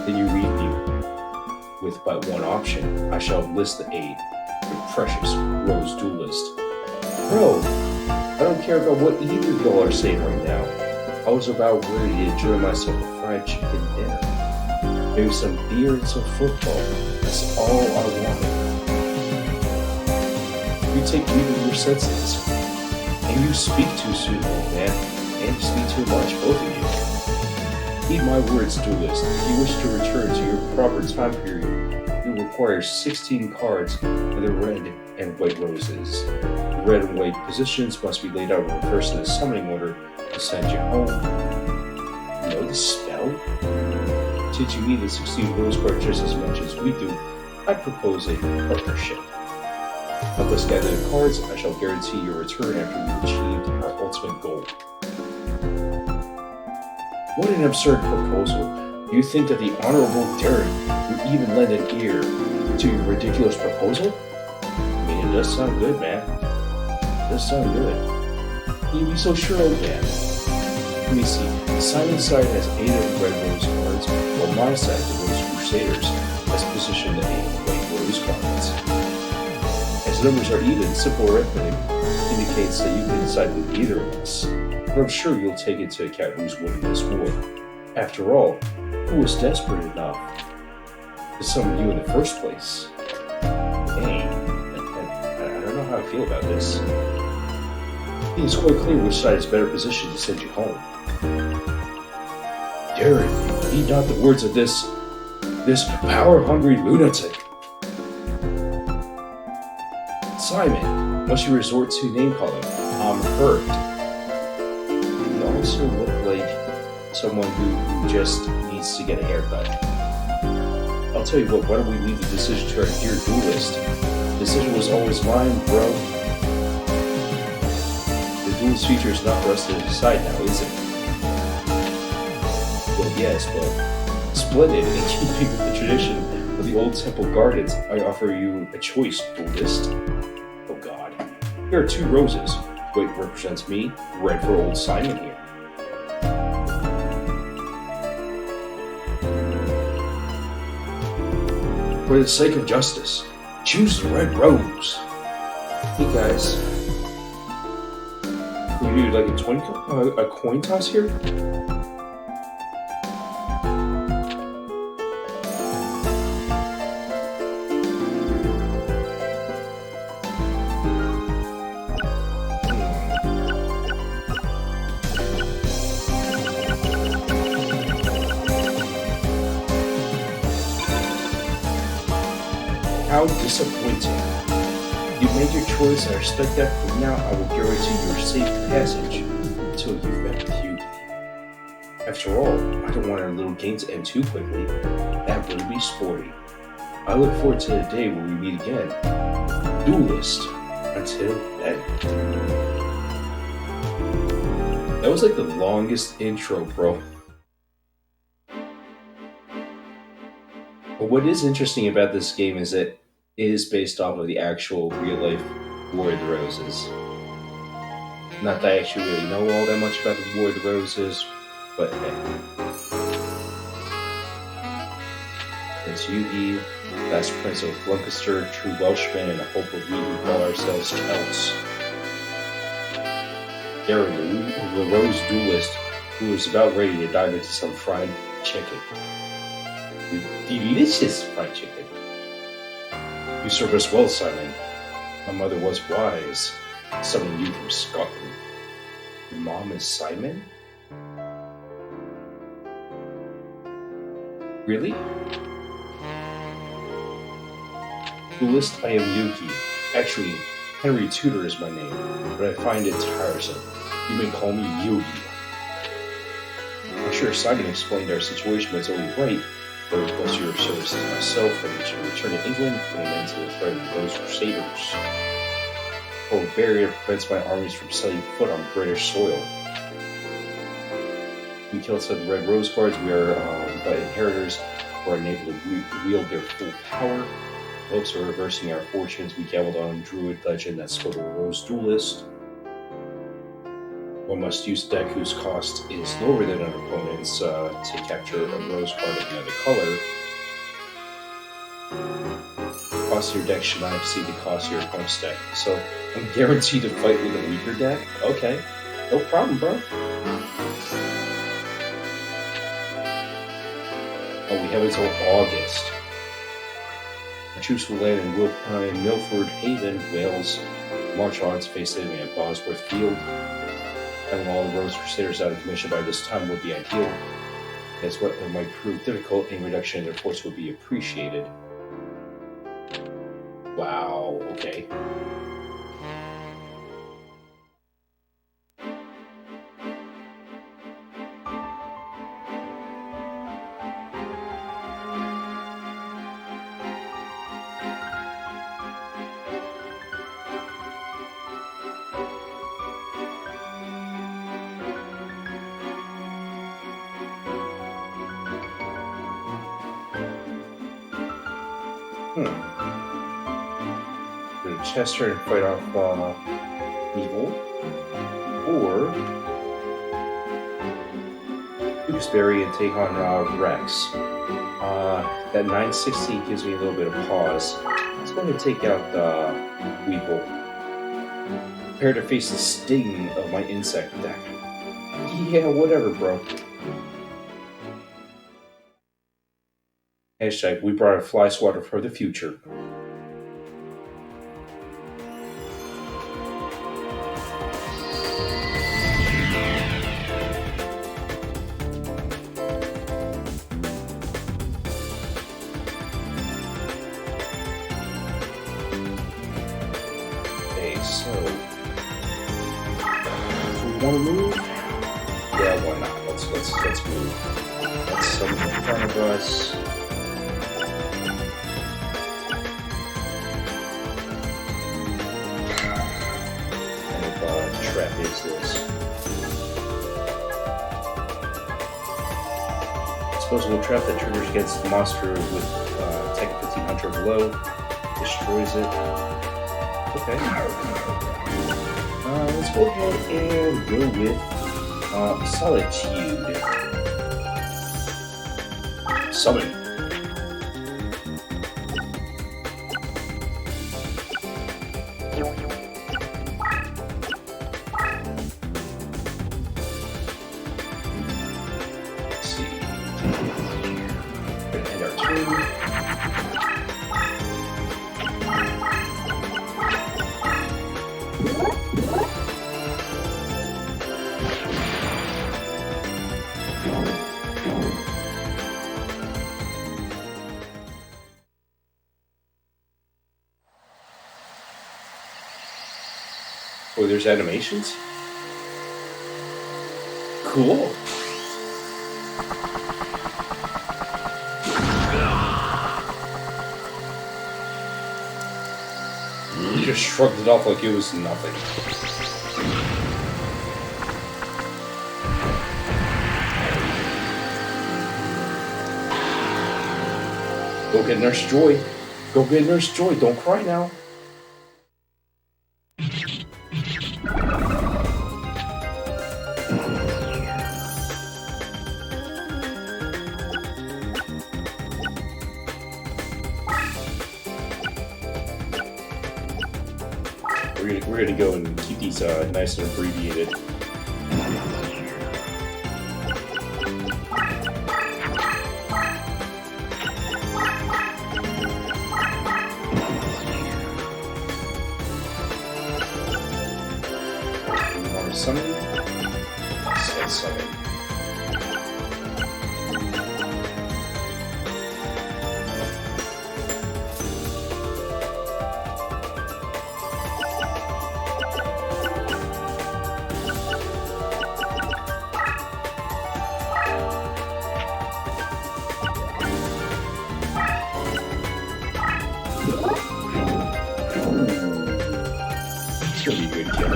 Then you leave me with but one option. I shall enlist the aid of your precious Rose Duelist. Bro, I don't care about what either of y'all are saying right now. I was about ready to enjoy myself a fried chicken dinner. Maybe some beer and some football. That's all I wanted. You take me to your senses. And you speak too soon, old man. And you speak too much, both of you. Heed my words, duelist. If you wish to return to your proper time period, you will require 16 cards of the red and white roses. The red and white positions must be laid out in reverse in the summoning order to send you home. You know the spell? Since you need the 16 rose cards just as much as we do, I propose a partnership. Help us gather the cards, I shall guarantee your return after we've achieved our ultimate goal. What an absurd proposal. Do you think that the Honorable Darren would even lend an ear to your ridiculous proposal? I mean, it does sound good, man. It does sound good. Can you be so sure, old man? Let me see. Simon's side has 8 of the red rose cards, while my side, the Rose Crusaders, has positioned the 8 white rose cards. As numbers are even, simple arithmetic indicates that you can decide with either of us. But I'm sure you'll take into account who's winning this war. After all, who was desperate enough to summon you in the first place? Dang, I don't know how I feel about this. I think it's quite clear which side is better positioned to send you home. Darren, heed not the words of this power-hungry lunatic. Simon, must you resort to name-calling? I'm hurt. You also look like someone who just needs to get a haircut. I'll tell you what, why don't we leave the decision to our dear duelist? The decision was always mine, bro. The duelist feature is not for us to decide now, is it? Well, yes, but splendid, in keeping with the tradition of the old temple gardens, I offer you a choice, duelist. Oh god. Here are 2 roses. White represents me, red for old Simon here. For the sake of justice, choose the red rose. Hey guys, can we do like a coin toss here? How disappointing. You made your choice, and I respect that. From now, I will guarantee your safe passage until you've met with you. After all, I don't want our little game to end too quickly. That would be sporty. I look forward to the day when we meet again. Duelist. Until then. That was like the longest intro, bro. But what is interesting about this game is that is based off of the actual real life War of the Roses. Not that I actually really know all that much about the War of the Roses, but hey. Prince Yugi, last Prince of Lancaster, true Welshman, and a hope of we who call ourselves Celts. Gary, the Rose Duelist, who was about ready to dive into some fried chicken. Delicious fried chicken. You serve us well, Simon. My mother was wise, summoning you from Scotland. Your mom is Simon? Really? Duelist, I am Yuki. Actually, Henry Tudor is my name, but I find it tiresome. You may call me Yugi. I'm sure Simon explained our situation, but it's only right that I request your services myself and to return to England and put an end to the threat of those crusaders. A barrier prevents my armies from setting foot on British soil. We killed some of the Red Rose Guards. We are but inheritors who are unable to wield their full power. In hopes of reversing our fortunes, we gambled on Druid legend that spoke of a Rose Duelist. One must use a deck whose cost is lower than an opponent's to capture a Rose card of another color. The cost of your deck should not exceed the cost of your opponent's deck. So I'm guaranteed to fight with a weaker deck? Okay. No problem, bro. Oh, we have until August. Our troops will land in Milford Haven, Wales. March on to face the enemy at Bosworth Field. Having all the Rose Crusaders out of commission by this time would be ideal. That's what might prove difficult. Any reduction in their force would be appreciated. Wow, okay. Chester and fight off evil, or Dewsbury and take on Rex. That 960 gives me a little bit of pause. Let's go ahead and take out Weevil. Prepare to face the sting of my insect deck. Yeah, whatever, bro. Hashtag, we brought a fly swatter for the future. Want to move? Yeah, why not? Let's move. Let's summon in front of us. What kind of trap is this? Disposable trap that triggers against the monster with Tech 1500 or below. Destroys it. Okay. Let's go ahead and go with Solitude. Summon. Let's see. We're gonna end our turn. Oh, there's animations? Cool. He just shrugged it off like it was nothing. Go get Nurse Joy. Go get Nurse Joy. Don't cry now. We're gonna go and keep these nice and abbreviated. Summon? Yes, let's summon. It's gonna be a good kill.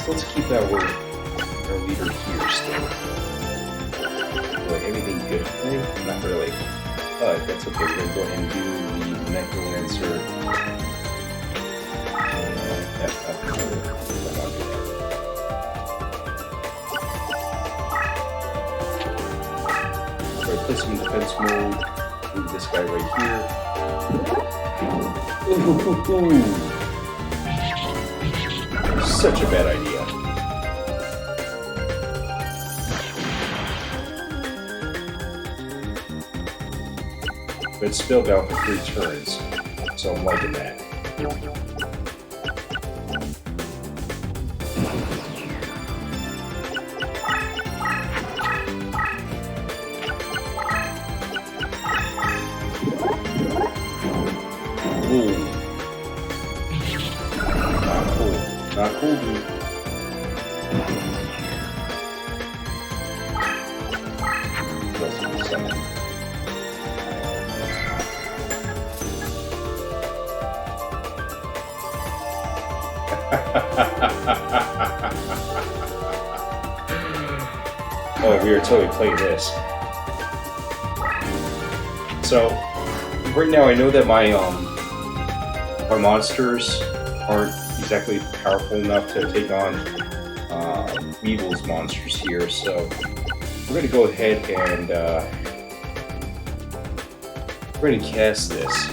Let's keep that word, our leader here still. Like, everything good? Not really. But that's okay. We're going to go ahead and do the Necromancer. Right, place him in defense mode. Move this guy right here. Ooh. Such a bad idea. But it's spellbound for 3 turns, so I'm liking that. Ooh. Not cool. Not cool, dude. Oh, we are totally playing this. So, right now I know that my monsters aren't exactly powerful enough to take on Weevil's monsters here, so we're going to go ahead and we're going to cast this.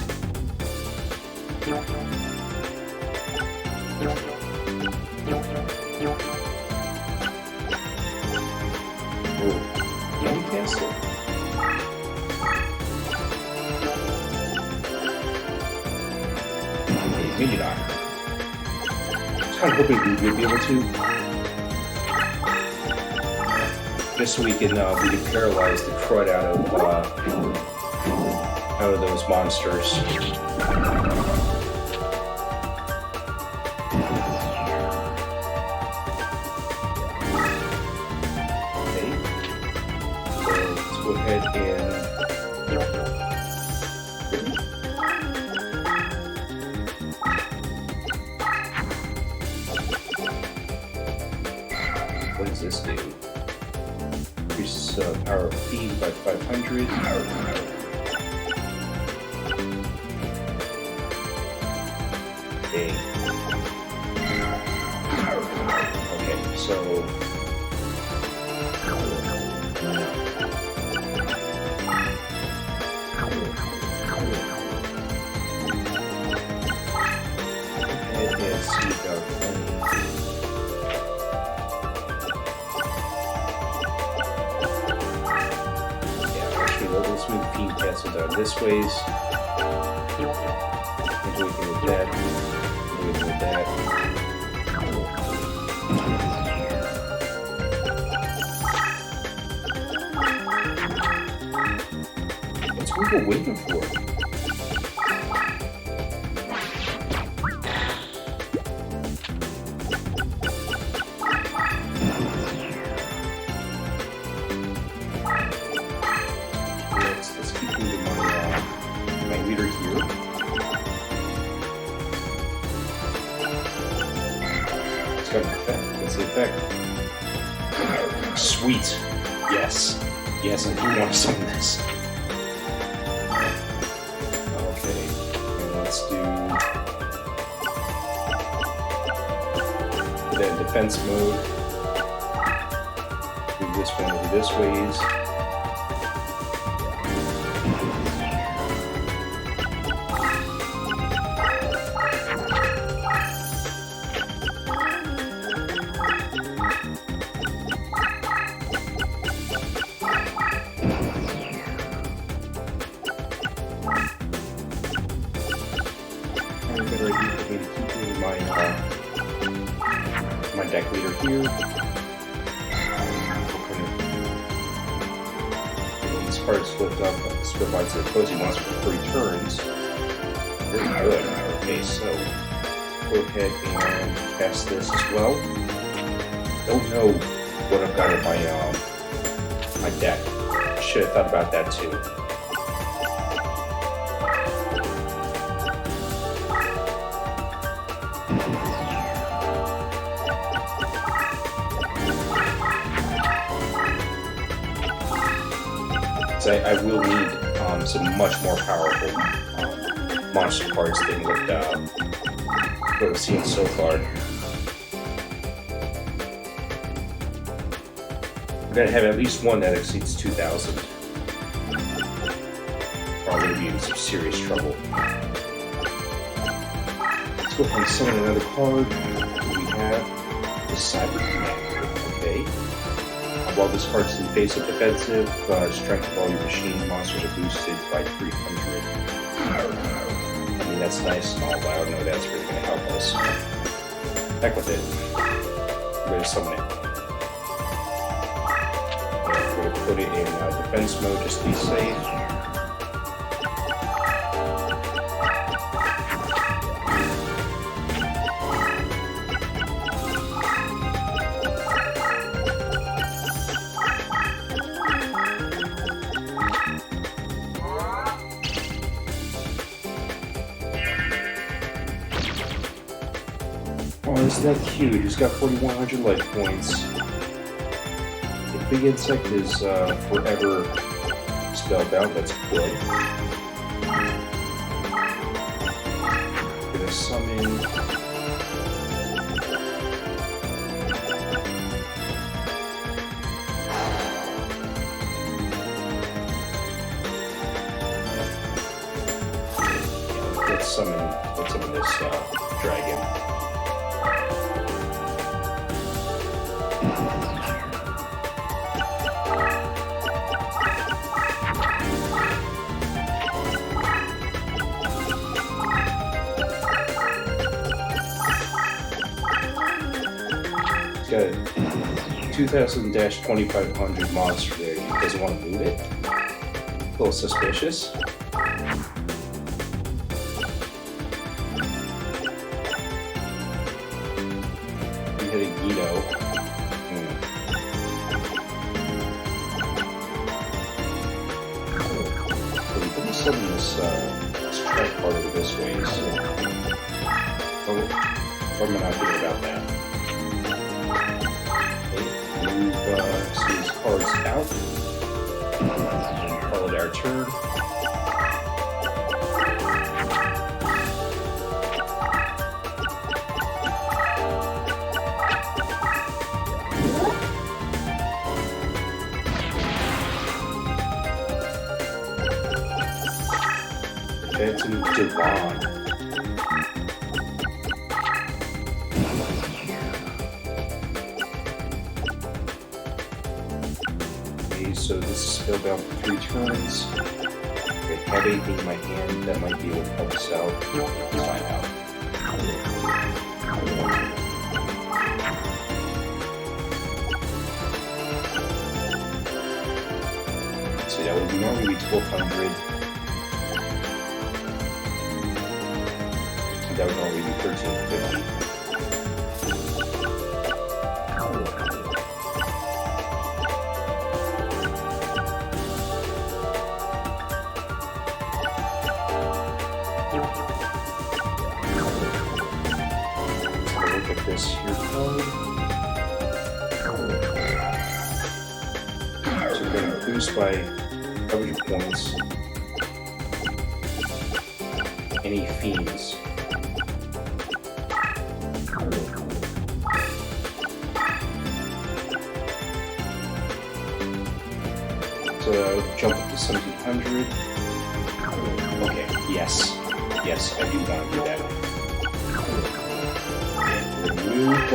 Oh, can we cast it? Okay, maybe not. I was kind of hoping we would be able to. Just so we can paralyze the crud out of those monsters. Okay. So let's go ahead and what does this do? Increase power of Fiend by 500. Okay. Okay, so and see about let's move Fiend Castle down this ways. Maybe we can with that. Maybe we can with that. What's Google waiting for? got an effect. What's the effect? Sweet. Yes. Yes, I do want to summon this. Okay. And let's do... Put that in defense mode. Move this one over this ways. My deck leader here. When this card is flipped up, this provides the opposing monster for 3 turns. Very good. Okay, so go ahead and cast this as well. Don't know what I've got in my deck. Should have thought about that too. I will need some much more powerful monster cards than what I've seen so far. We're going to have at least one that exceeds 2,000. Or I'm going to be in some serious trouble. Let's go ahead and summon another card. We have the Cyber Commander. Okay. While this card is in face of defensive, strength of all your machine monsters are boosted by 300. I mean, that's nice and all, but I don't know if that's really going to help us. Heck with it. We're going to summon it. And we're going to put it in defense mode just to be safe. Oh, isn't that cute? He's got 4,100 life points. The big insect is forever spellbound. That's good. Gonna summon. Let's summon this dragon. Got a 2,000-2,500 monster there. He doesn't want to move it. A little suspicious. We hit a Guido. Let me summon this track part over this way. So, I'm not thinking about that. Move some of these cards out. Call it our turn. Phantom Devon. So this is spellbound for 3 turns. If I have anything in my hand that might be able to help us out, let's find out. So that would normally be 1,200. And that would normally be 1,350. this here card. So we're going to boost by 100 points. Any fiends. So jump up to 1700. Okay, yes. Yes, I do want to do that. Remove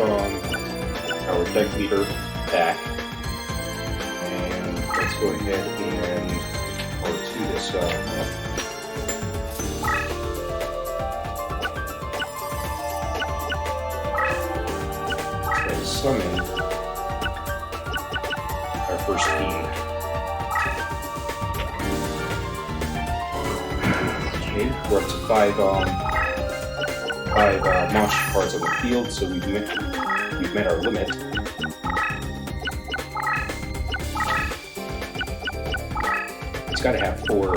our deck leader back. And let's go ahead and R2 this try to summon our first fiend. We're up to five monster cards on the field, so we've met our limit. It's got to have four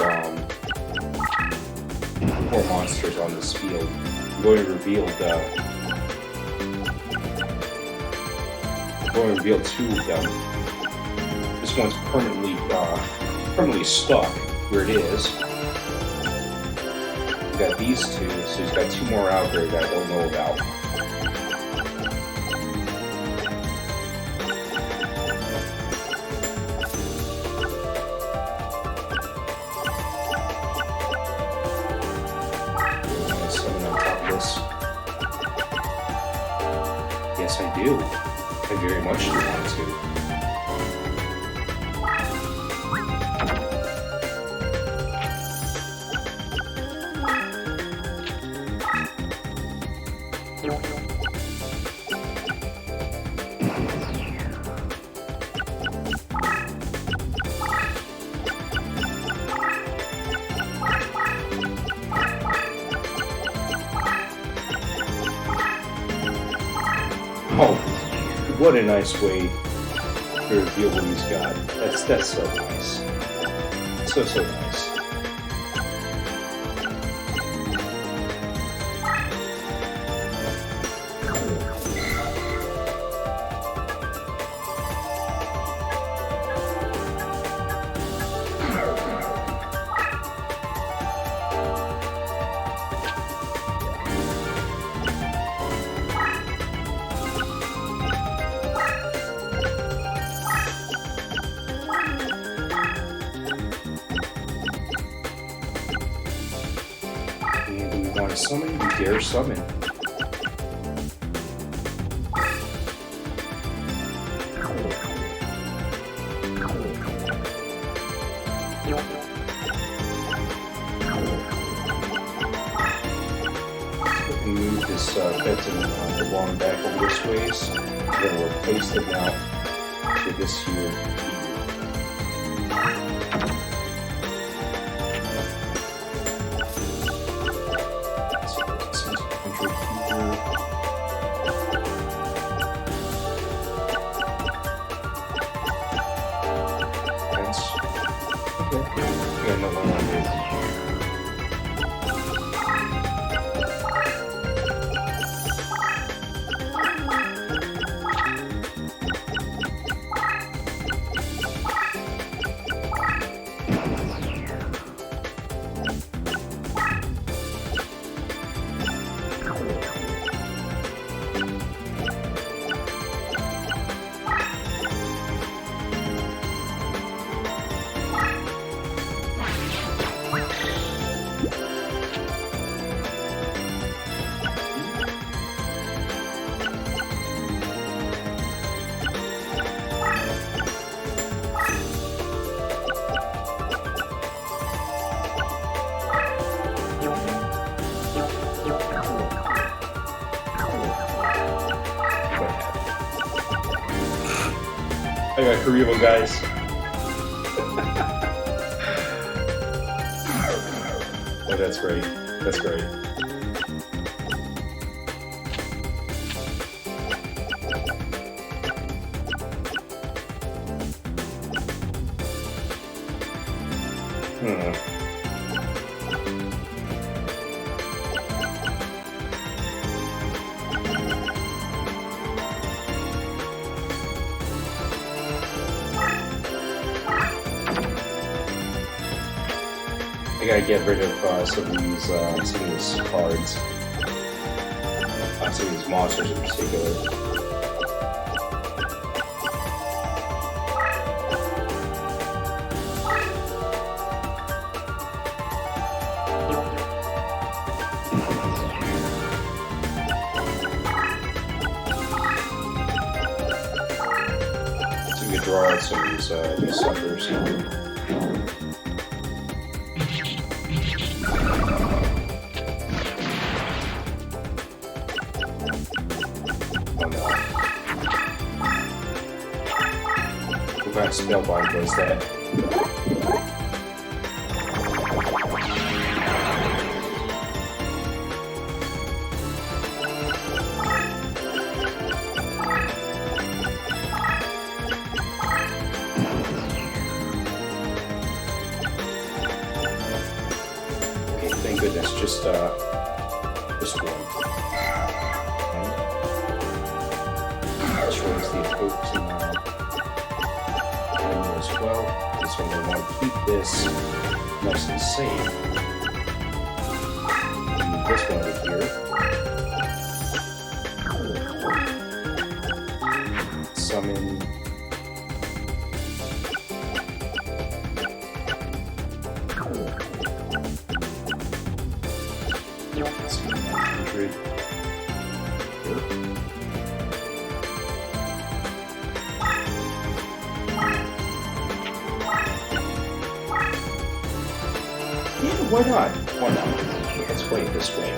monsters on this field. I'm going to reveal two of them. This one's permanently stuck where it is. Got these two, so he's got two more out there that I don't know about. Summon on top of this. Yes, I do. I very much do want to. Oh, what a nice way to reveal what he's got. That's so nice. So nice. Want to summon? You dare summon. Move this Benton along back over this ways. Then we'll replace them now to this here. I got Karibo, guys. Oh, that's great. That's great. I gotta get rid of some of these cards, some of these monsters in particular. So we can draw out some of these suckers. Spellbind does that. Okay, thank goodness, just this one. And destroys the opposing as well. This one, we want to keep this nice and safe. Move this one over here. Summon. Why not? Why not? Let's play it this way.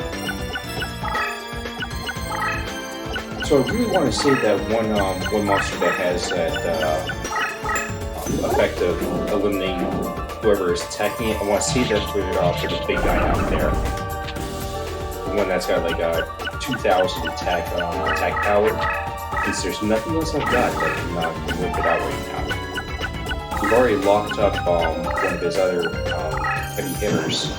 So I really want to save that one monster that has that effect of eliminating whoever is attacking it. I want to save that for the big guy out there. The one that's got like a 2,000 attack power. Because there's nothing else I've got that can whip it out right now. We've already locked up one of his other heavy hitters.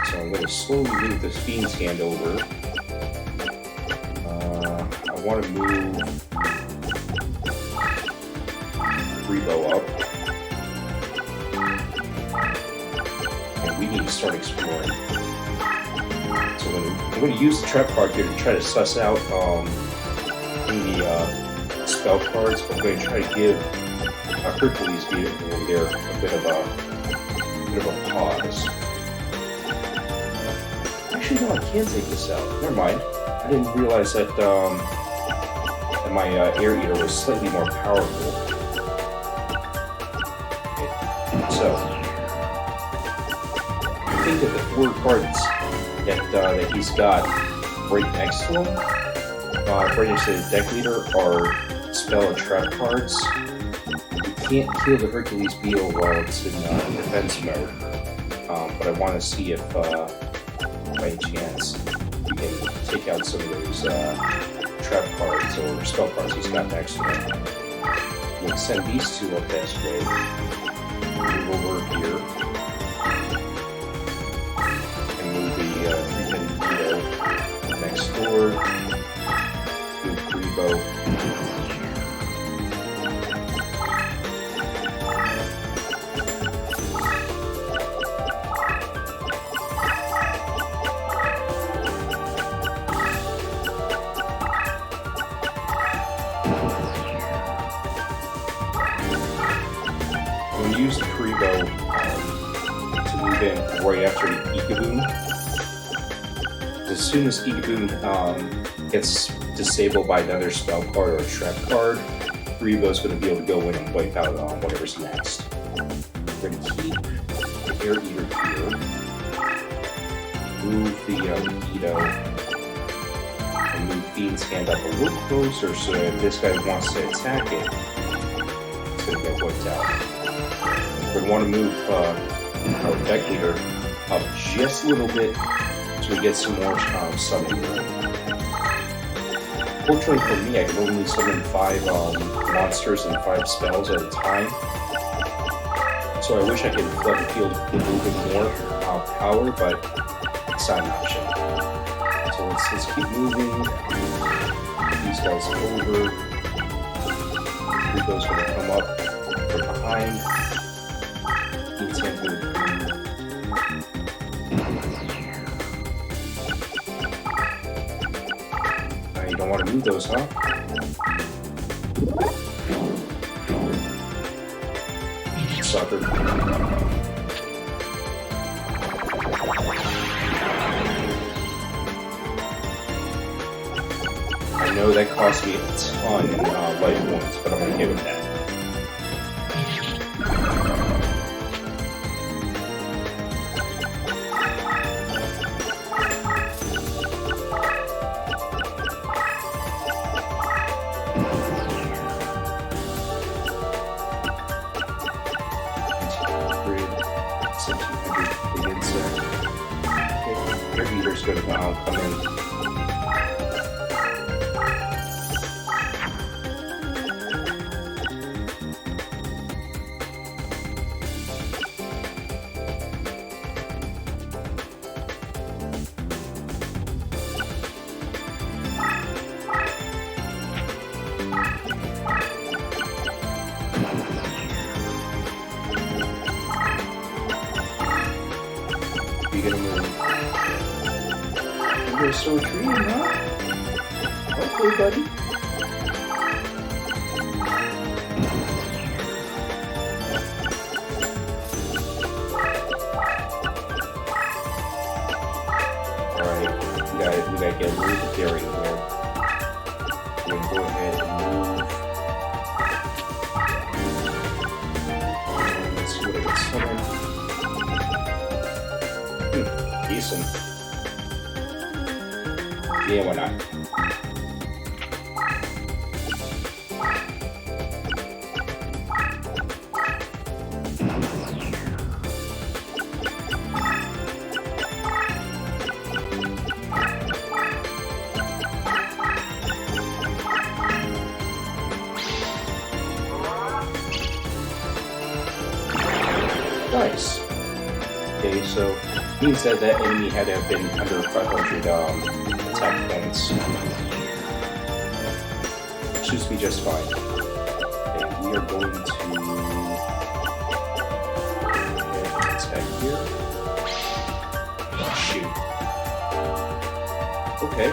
So I'm going to slowly move this Fiend's Hand over. I want to move Rebo up. And we need to start exploring. So I'm going to use the trap card here to try to suss out any spell cards, but I'm going to try to give Hercules beat over there a bit of a pause. Actually, no, I can't take this out. Never mind. I didn't realize that that my Air Eater was slightly more powerful. Okay. So I think that the 4 cards that he's got right next to him, right next to the deck leader, are spell and trap cards. Can't kill the Hercules Beetle while it's in defense mode, but I want to see if, by any chance, we can take out some of those trap cards or spell cards he's got next to him. We'll send these 2 up this way. Move over here and move the 3-headed Beetle next door. Move Rebo. Use the Kuribo to move in right after the Ikaboom. As soon as Ikaboom gets disabled by another spell card or a trap card, Kuribo is going to be able to go in and wipe out whatever's next. We're going to keep the Air Eater here, move the Ito, and move Fiend's Hand up a little closer so that if this guy wants to attack it, it's going to get wiped out. We want to move our deck leader up just a little bit so we get some more summoning room. Fortunately for me, I can only summon 5 monsters and 5 spells at a time. So I wish I could flood the field with a little bit more power, but it's not an option. So let's keep moving. Get these guys over. Rico's going to come up from behind. You don't want to move those, huh? Sucker. I know that cost me a ton of life points, but I'm gonna give it that. Your heater's gonna come in. You gonna move? You're so treating, huh? Okay, buddy. Alright, we gotta get a little bit daring here. We're gonna go ahead and move. And let's see what I get summoned. Decent. Yeah, why not? Nice. Okay, so means that that enemy had to have been under 500 attack points. Shoots me just fine. Okay, we are going to attack here. Shoot. Okay.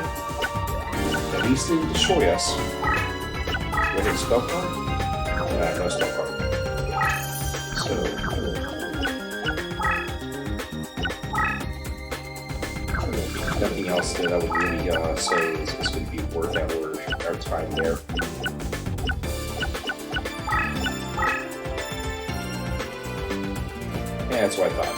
At least they didn't destroy us. What is spell card? No spell card. So. Nothing else that I would really say is going to be worth our time there. Yeah, that's what I thought.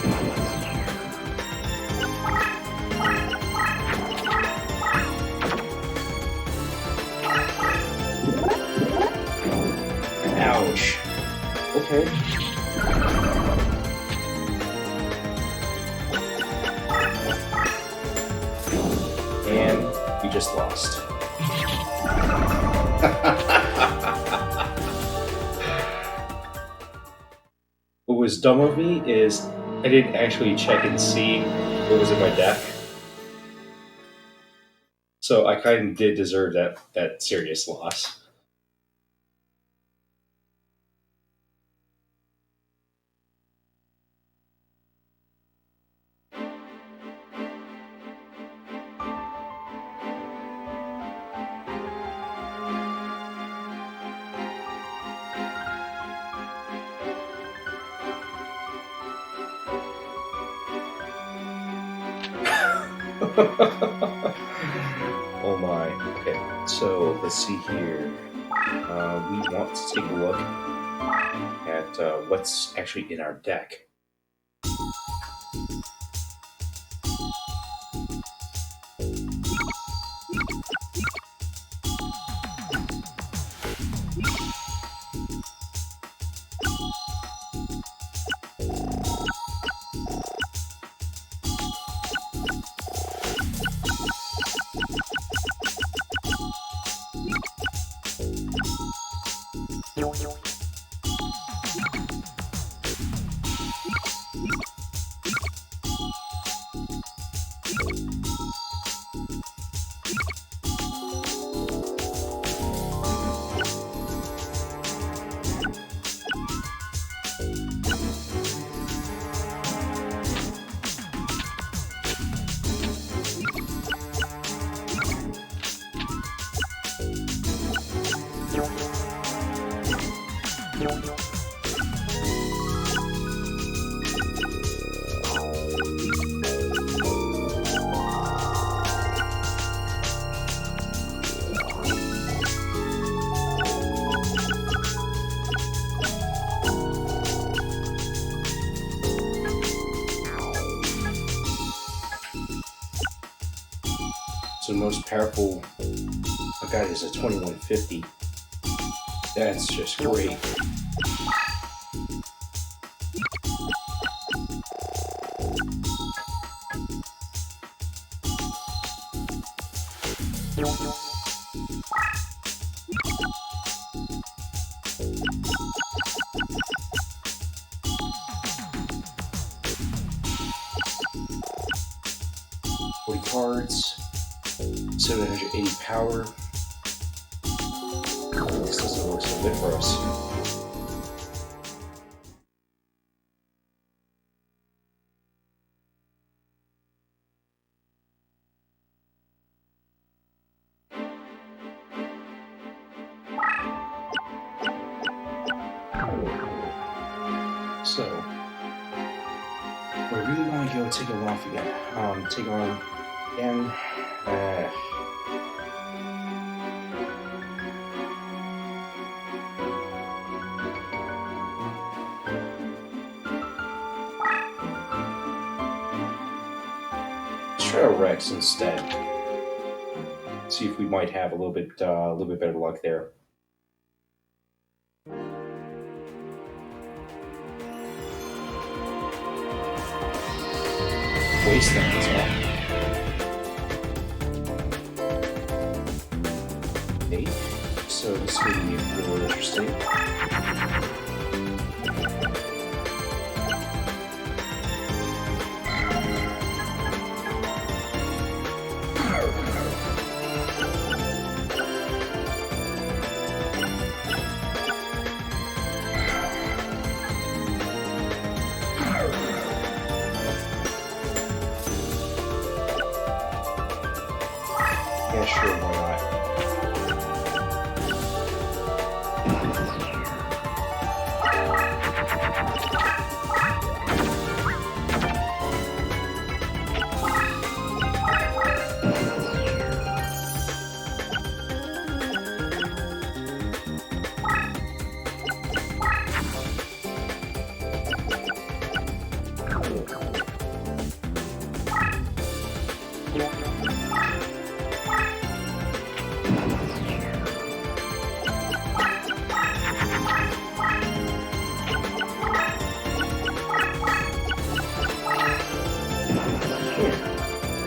Ouch. Okay. And we just lost. What was dumb of me is I didn't actually check and see what was in my deck. So I kind of did deserve that serious loss. Oh my. Okay, so let's see here. We want to take a look at what's actually in our deck. So the most powerful I got is a 2150. That's just great. Cards, 780 power. This doesn't work so good for us. So, we really want to go take him off again. Take him on. And let's try Rex instead. See if we might have a little bit better luck there. Wastelands, huh? So this is going to be a little interesting. Yeah, sure, why not?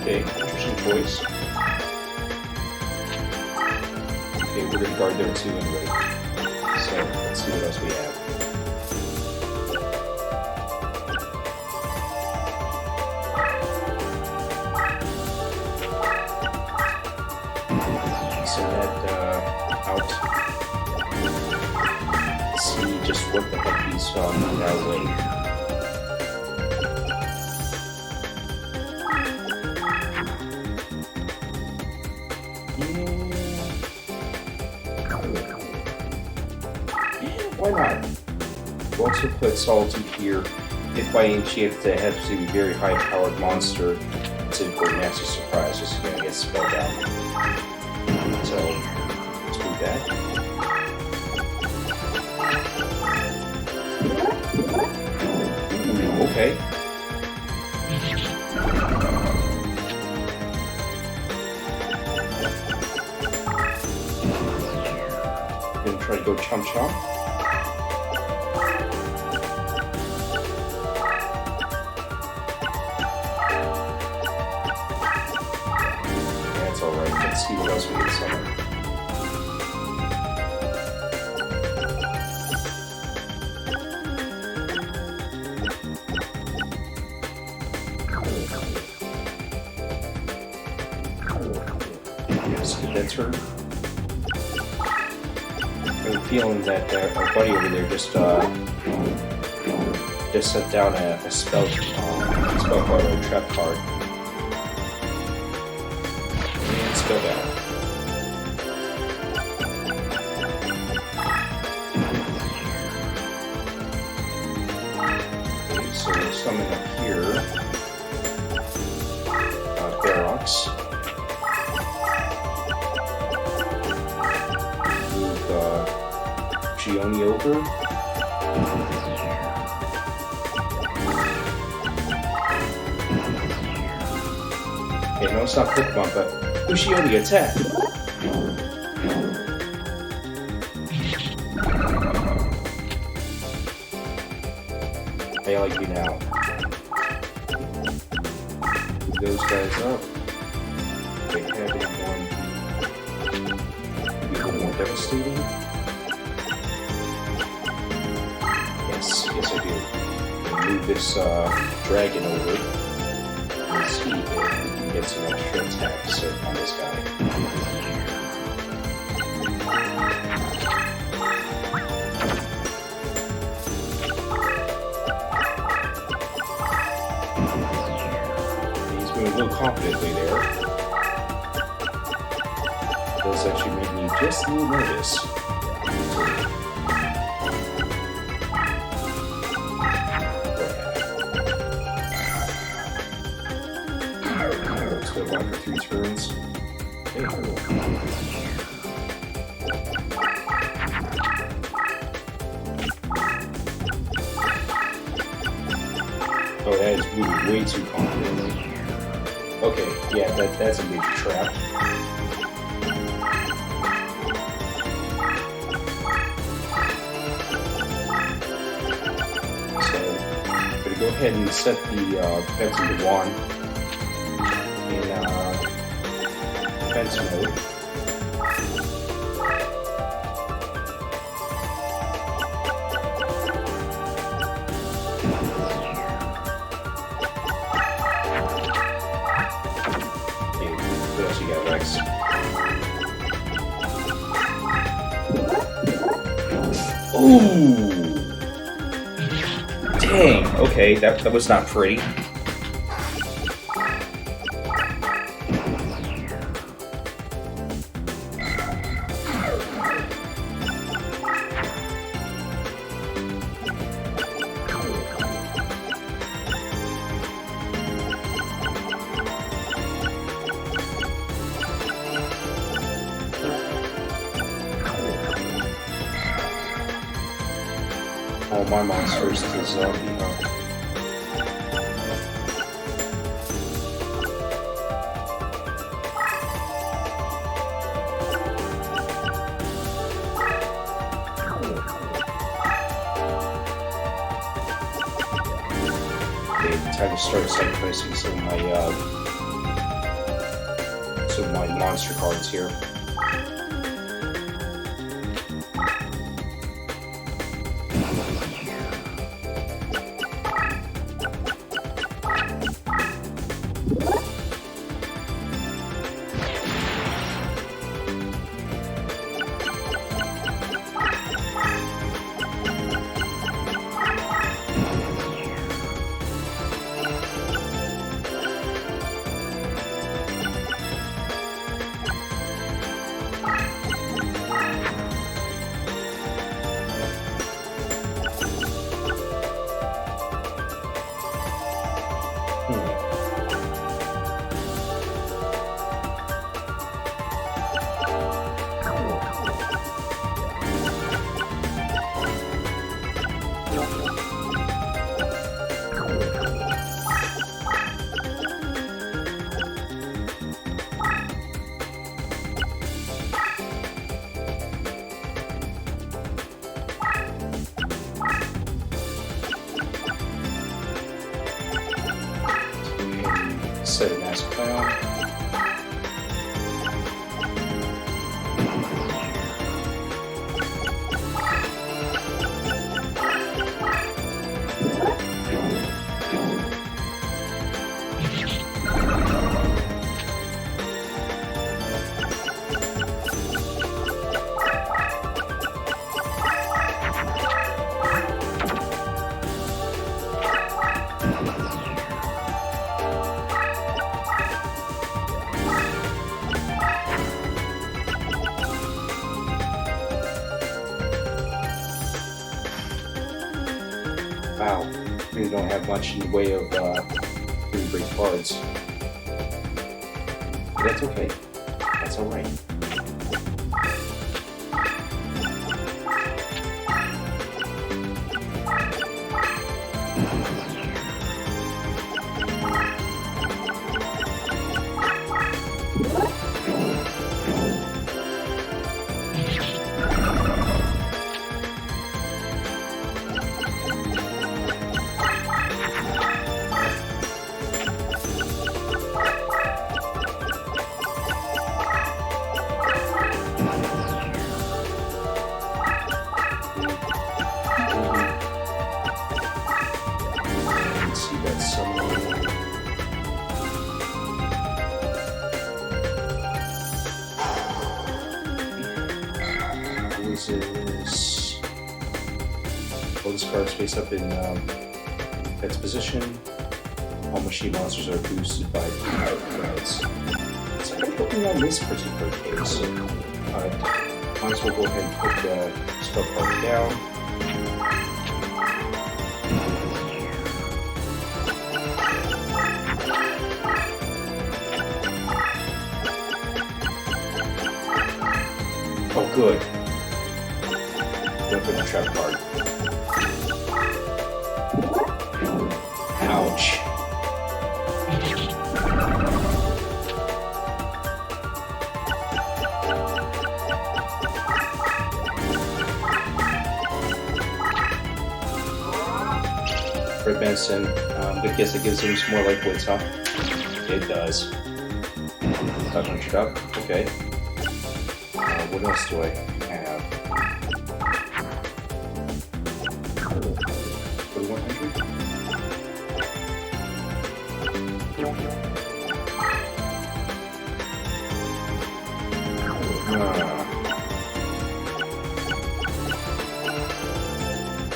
Okay, interesting choice. Okay, we're gonna guard there too anyway. So let's see what else we have. Send that out. Let's see just what the heck he's on our way. Why not? We'll also put Solitude here. If by any chance they have to be a very high powered monster, it's in for Master Surprise, just gonna get spelled out. So let's do that. Ooh, okay. Gonna try to go Chomp Chomp. Let's see what else we can summon. Skip that turn. I have a feeling that our buddy over there just set down a spell card or a trap card. Go down. Okay, so we'll summon up here Barox. Move Gioni over. Okay, no, it's not Pokemon, but Ushio the attack. I like you now. Move those guys up. They have one. Maybe a little more devastating. Yes, I do. Move this dragon over. Let's see if we can get some extra attacks on this guy. He's moving a little confidently there. Does actually make me just a little nervous. Let's go back for 3 turns. Oh, that is moving way too confidently. Okay, yeah, that's a major trap. So, I'm going to go ahead and set the defense into 1 in defense mode. What else you got, Rex? Ooh! Dang! Okay, that was not pretty. All my monsters to zombie, huh? Okay, time to start sacrificing some of my monster cards here. Set an ass clown. Wow, we don't have much in the way of pretty great cards. But that's okay. That's alright. uses. Hold this card's face up in its position. All machine monsters are boosted by power cards. So I'm looking on this particular case. Might as well go ahead and put the spell card down. Oh, good. Don't put the trap card. Ouch. Red Benson, good guess it gives him some more life points, huh? It does. That punch it up. Okay. What else do I have? 4100?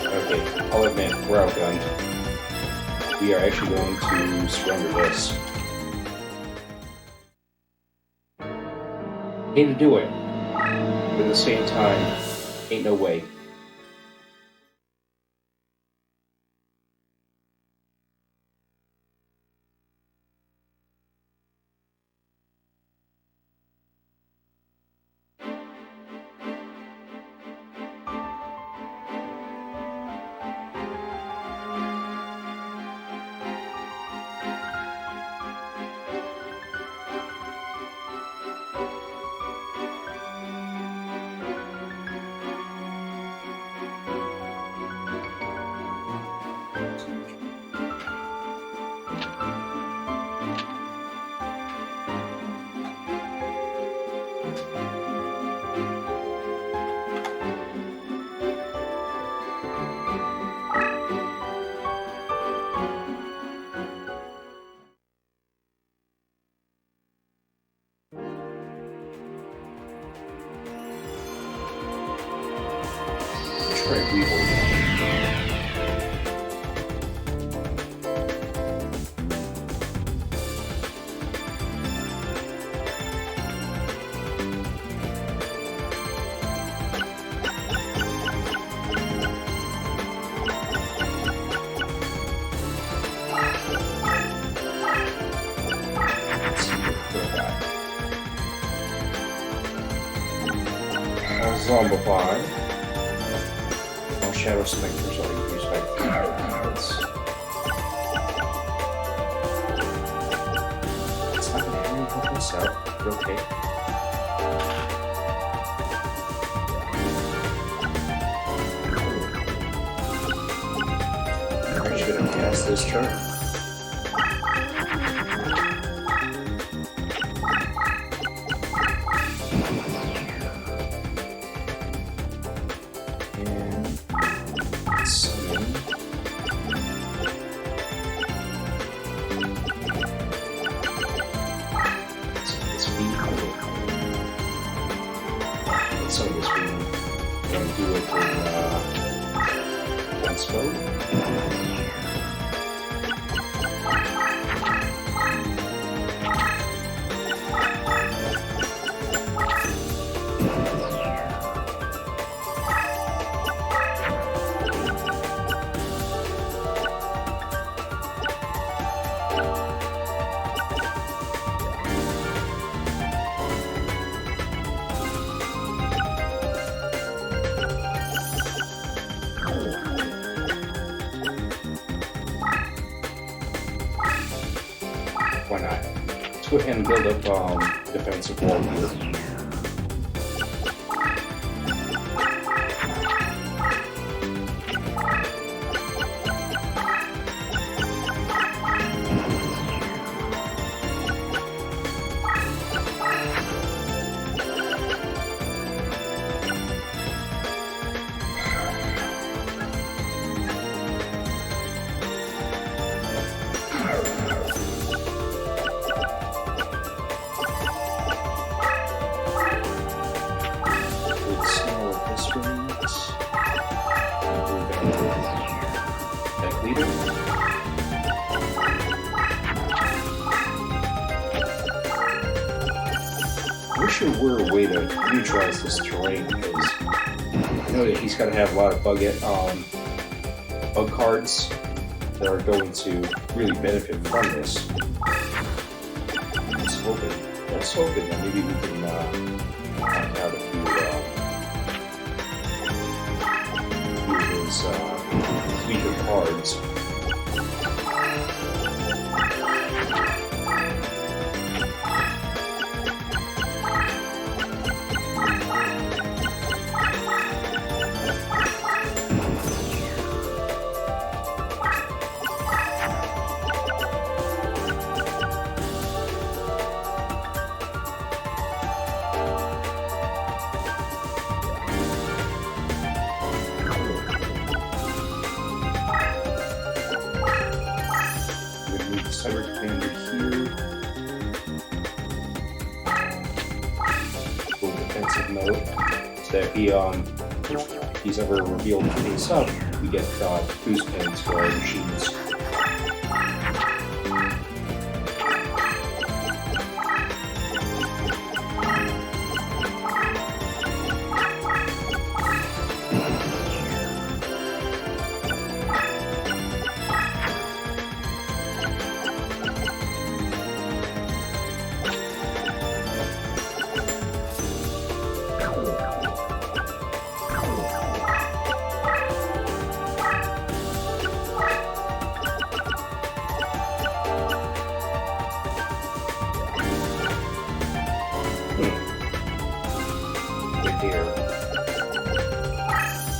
Okay, I'll admit, we're outgunned. We are actually going to surrender this. Hate to do it. But at the same time, ain't no way. Right, we will. Zombify. Shadow Spectres are used by cards. It's not going to really help us out, but okay. I should have cast this turn. Some of this we can do it in dance mode. Why not? Let's go ahead and build up defensive wall here. sure where a way to neutralize this terrain because I know that he's going to have a lot of bug cards that are going to really benefit from this. Let's hope it that maybe we can knock out a few of his weaker cards. Cyber Commander here. Full defensive mode. So that if he's ever revealed face up, we get boost pins for our machines.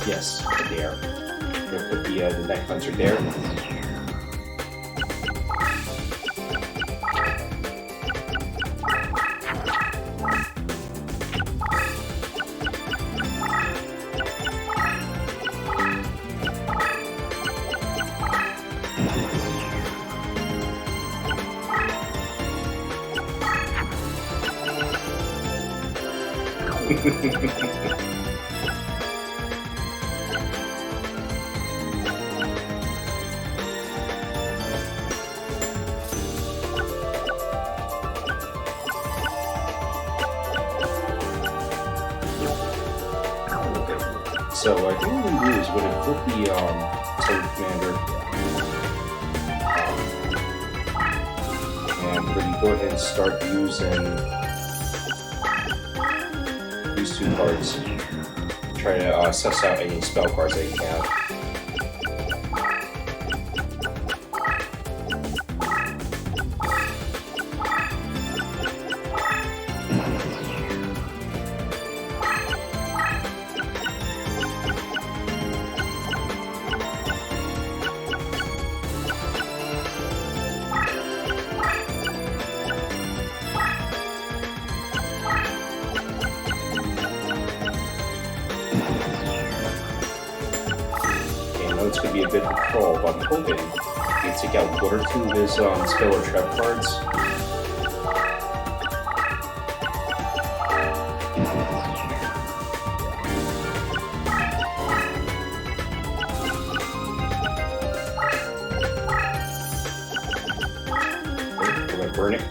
Yes, there. We're gonna put the neck hunter there. So I think what we do is we're going to flip the Cyber Commander, and we're going to go ahead and start using these two cards. Try to suss out any spell cards that you have. It's going to be a bit of a crawl, but I'm hoping I can take out one or two of his spell or trap cards. Okay, we're going to burn it.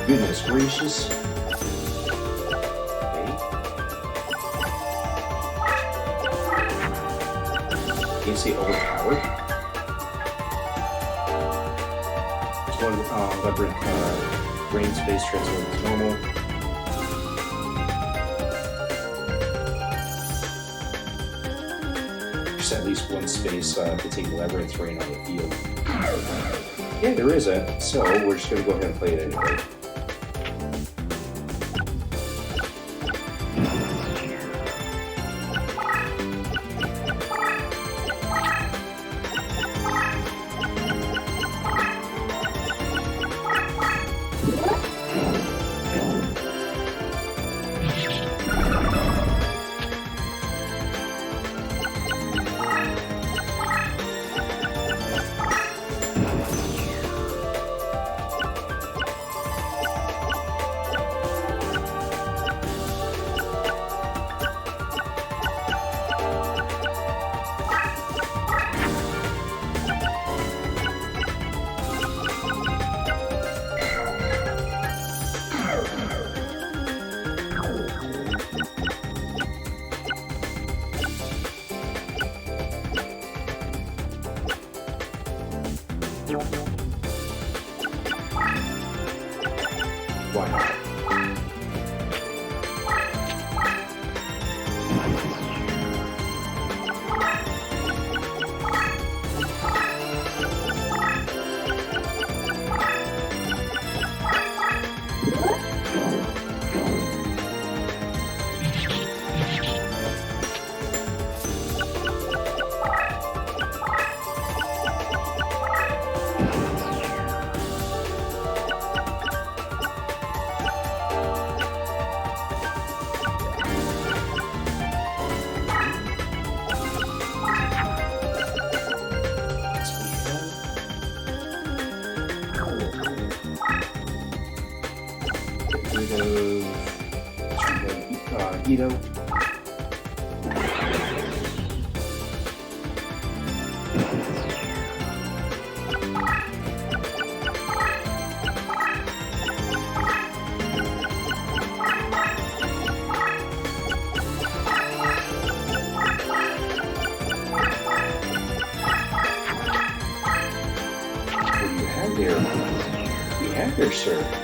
Goodness gracious. Okay. Can't say overpowered. This one, Labyrinth, brain space transformed to normal. There's at least one space to take Labyrinth Rain on the field. Yeah, there is a. So we're just going to go ahead and play it anyway. Why not? You know, what do you have there? What do you have there, sir?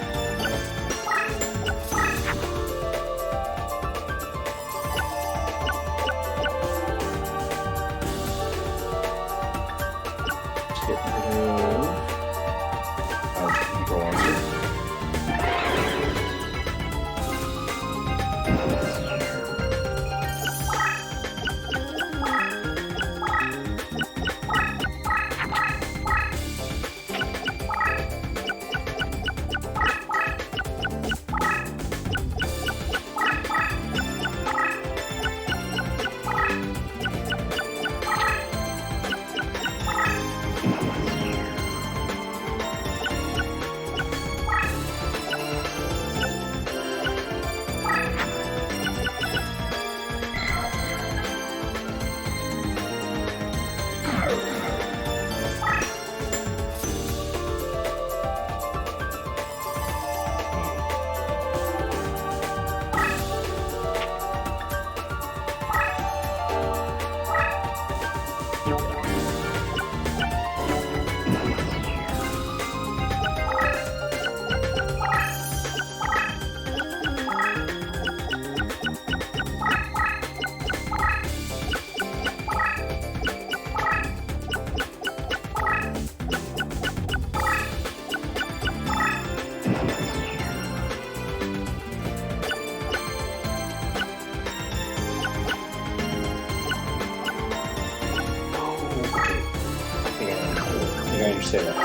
I understand that.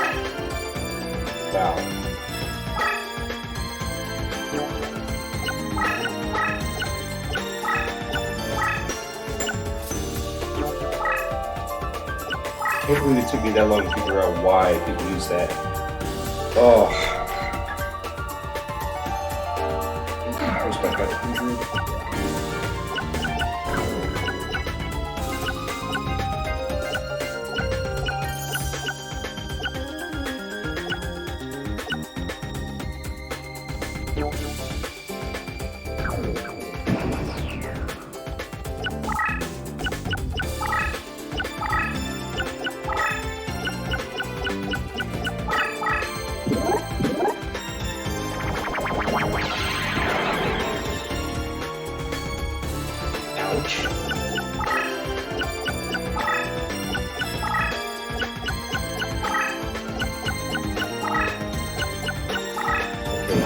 Wow. Can't believe it took me that long to figure out why I could use that. Oh. Where's my 500?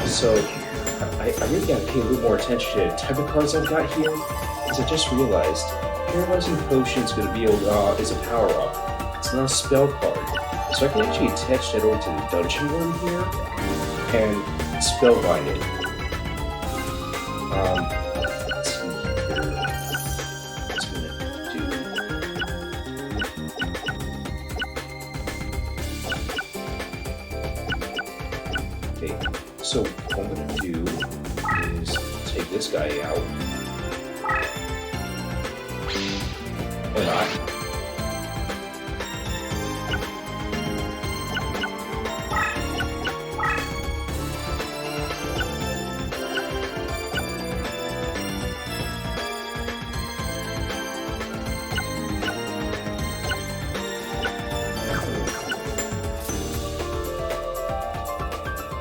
So, I really gotta pay a little more attention to the type of cards I've got here, because I just realized Paralyzing Potion is gonna be is a power up. It's not a spell card, so I can actually attach that over to the dungeon room here and spellbind it. Let's see here. What's gonna do? Okay. So what I'm going to do is take this guy out. Or not.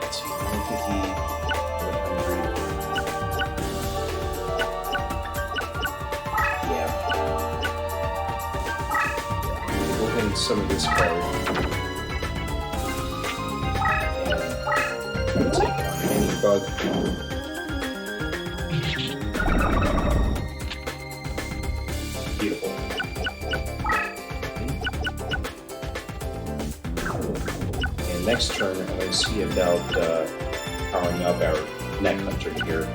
Let's see, 950. some of this card. And take it on any bug. Beautiful. And next turn, I'm going to see about powering up our neck hunter here.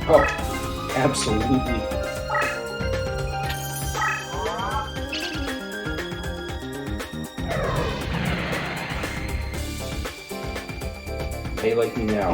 Oh, absolutely. They like me now.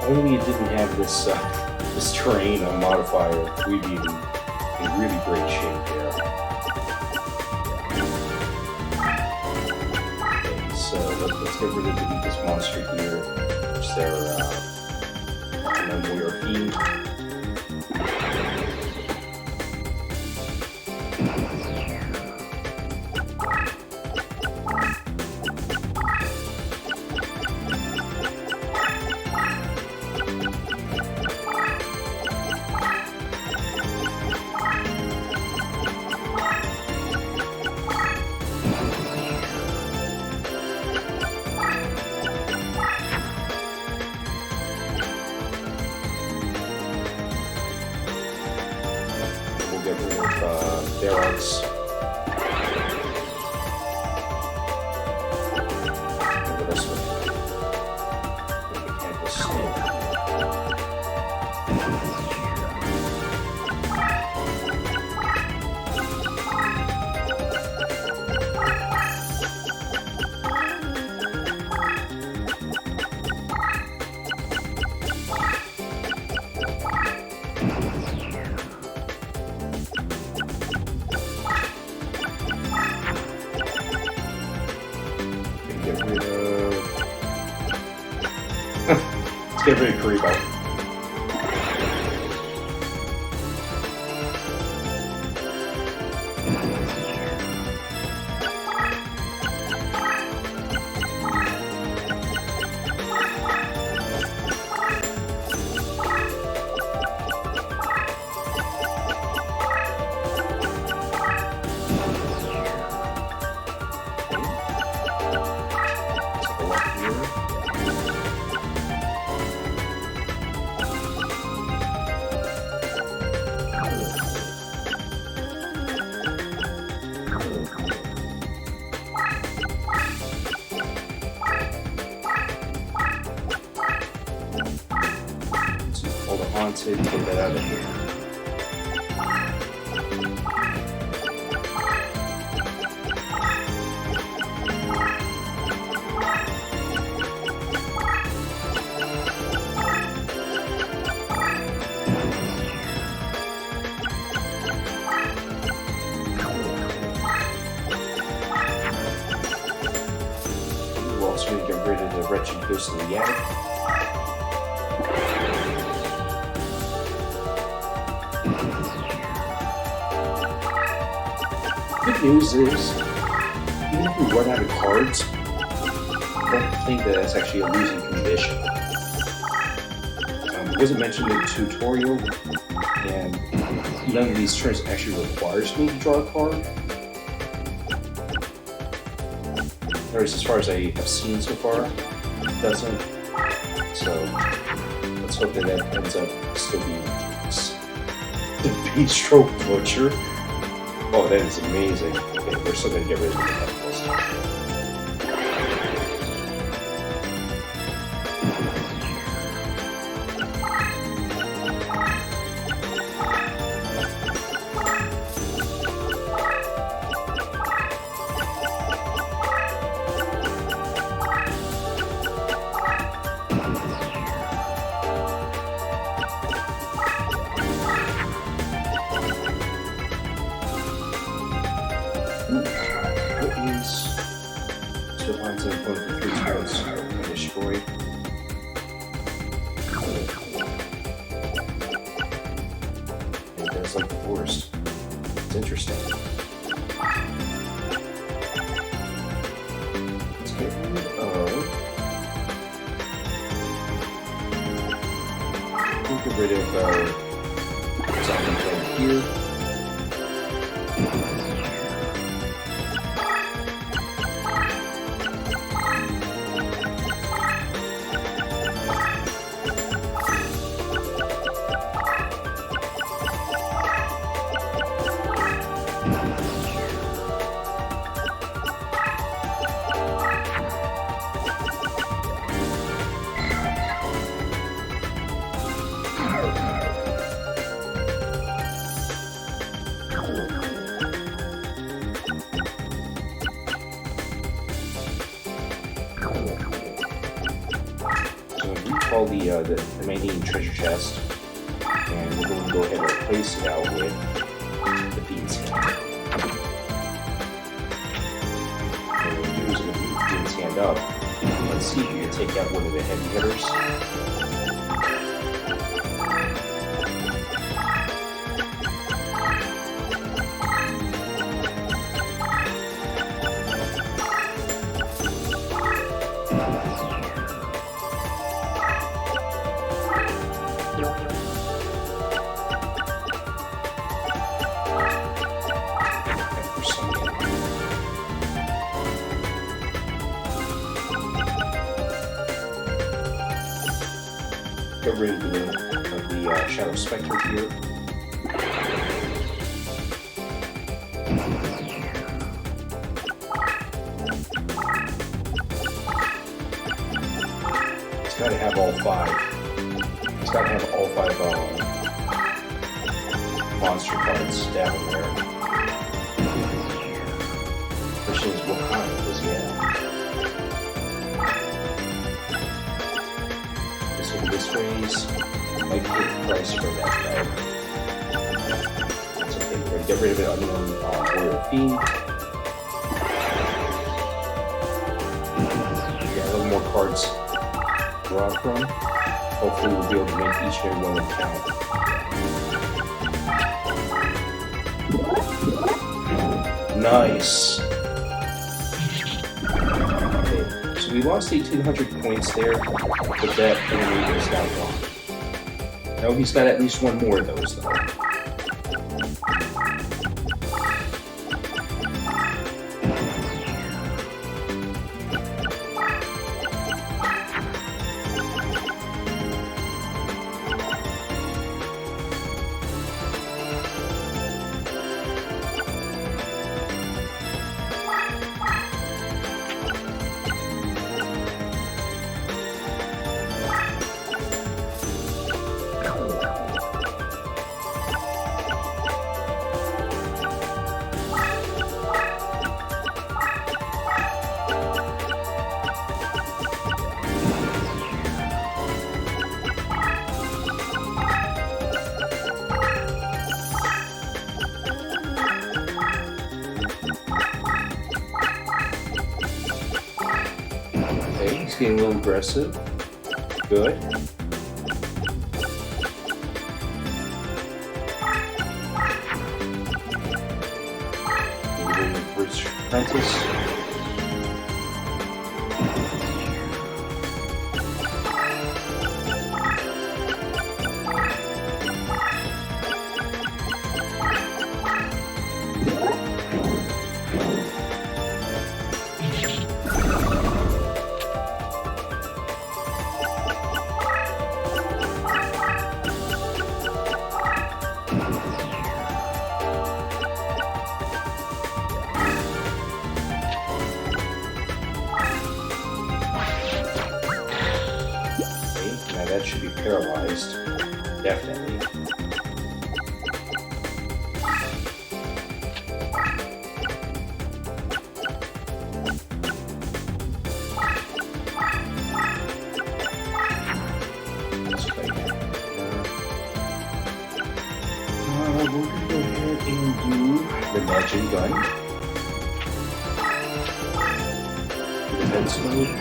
Only it didn't have this this terrain modifier, we'd be in really great shape there. Okay, so let's get rid of the weakest monster here, which is their warrior fiend. Get rid of their arts. And the rest of the mechanical snake. get rid of Karibo. Haunted, get that out of here. We're also going to get rid of the wretched ghost of the attic. Good news is, even if we run out of cards, I don't think that that's actually a losing condition. It wasn't mentioned in the tutorial, and none of these turns actually requires me to draw a card. Or as far as I have seen so far, it doesn't. So let's hope that that ends up still being the Beatstroke Butcher. Oh, that is amazing. Okay, we're still going to get rid of the Tempest. Lines of one of the 3 cards are destroyed. And that's like the worst. It's interesting. Let's get rid of. We'll get rid of Zombie Plane here. All the remaining treasure chest, and we're going to go ahead and replace it out with the beans hand. And we're using the beans hand up. Let's see if we can take out one of the heavy hitters. Get rid of the Shadow Spectre here. It's got to have all 5. It's got to have all 5 monster cards down there. Question is, what kind does he have? This raise might pay the price for that card. That's okay, we're going to get rid of it. Unknown Warrior Fiend. Yeah, a little more cards to draw from. Hopefully we'll be able to make each and every one of them count. Nice. Okay, so we lost 1,800 points there, but that enemy is now gone. No, he's got at least one more of those, though. Getting a little aggressive. Good. British Apprentice. That should be paralyzed. Definitely. We're going to go ahead and do the magic gun. Defense mode.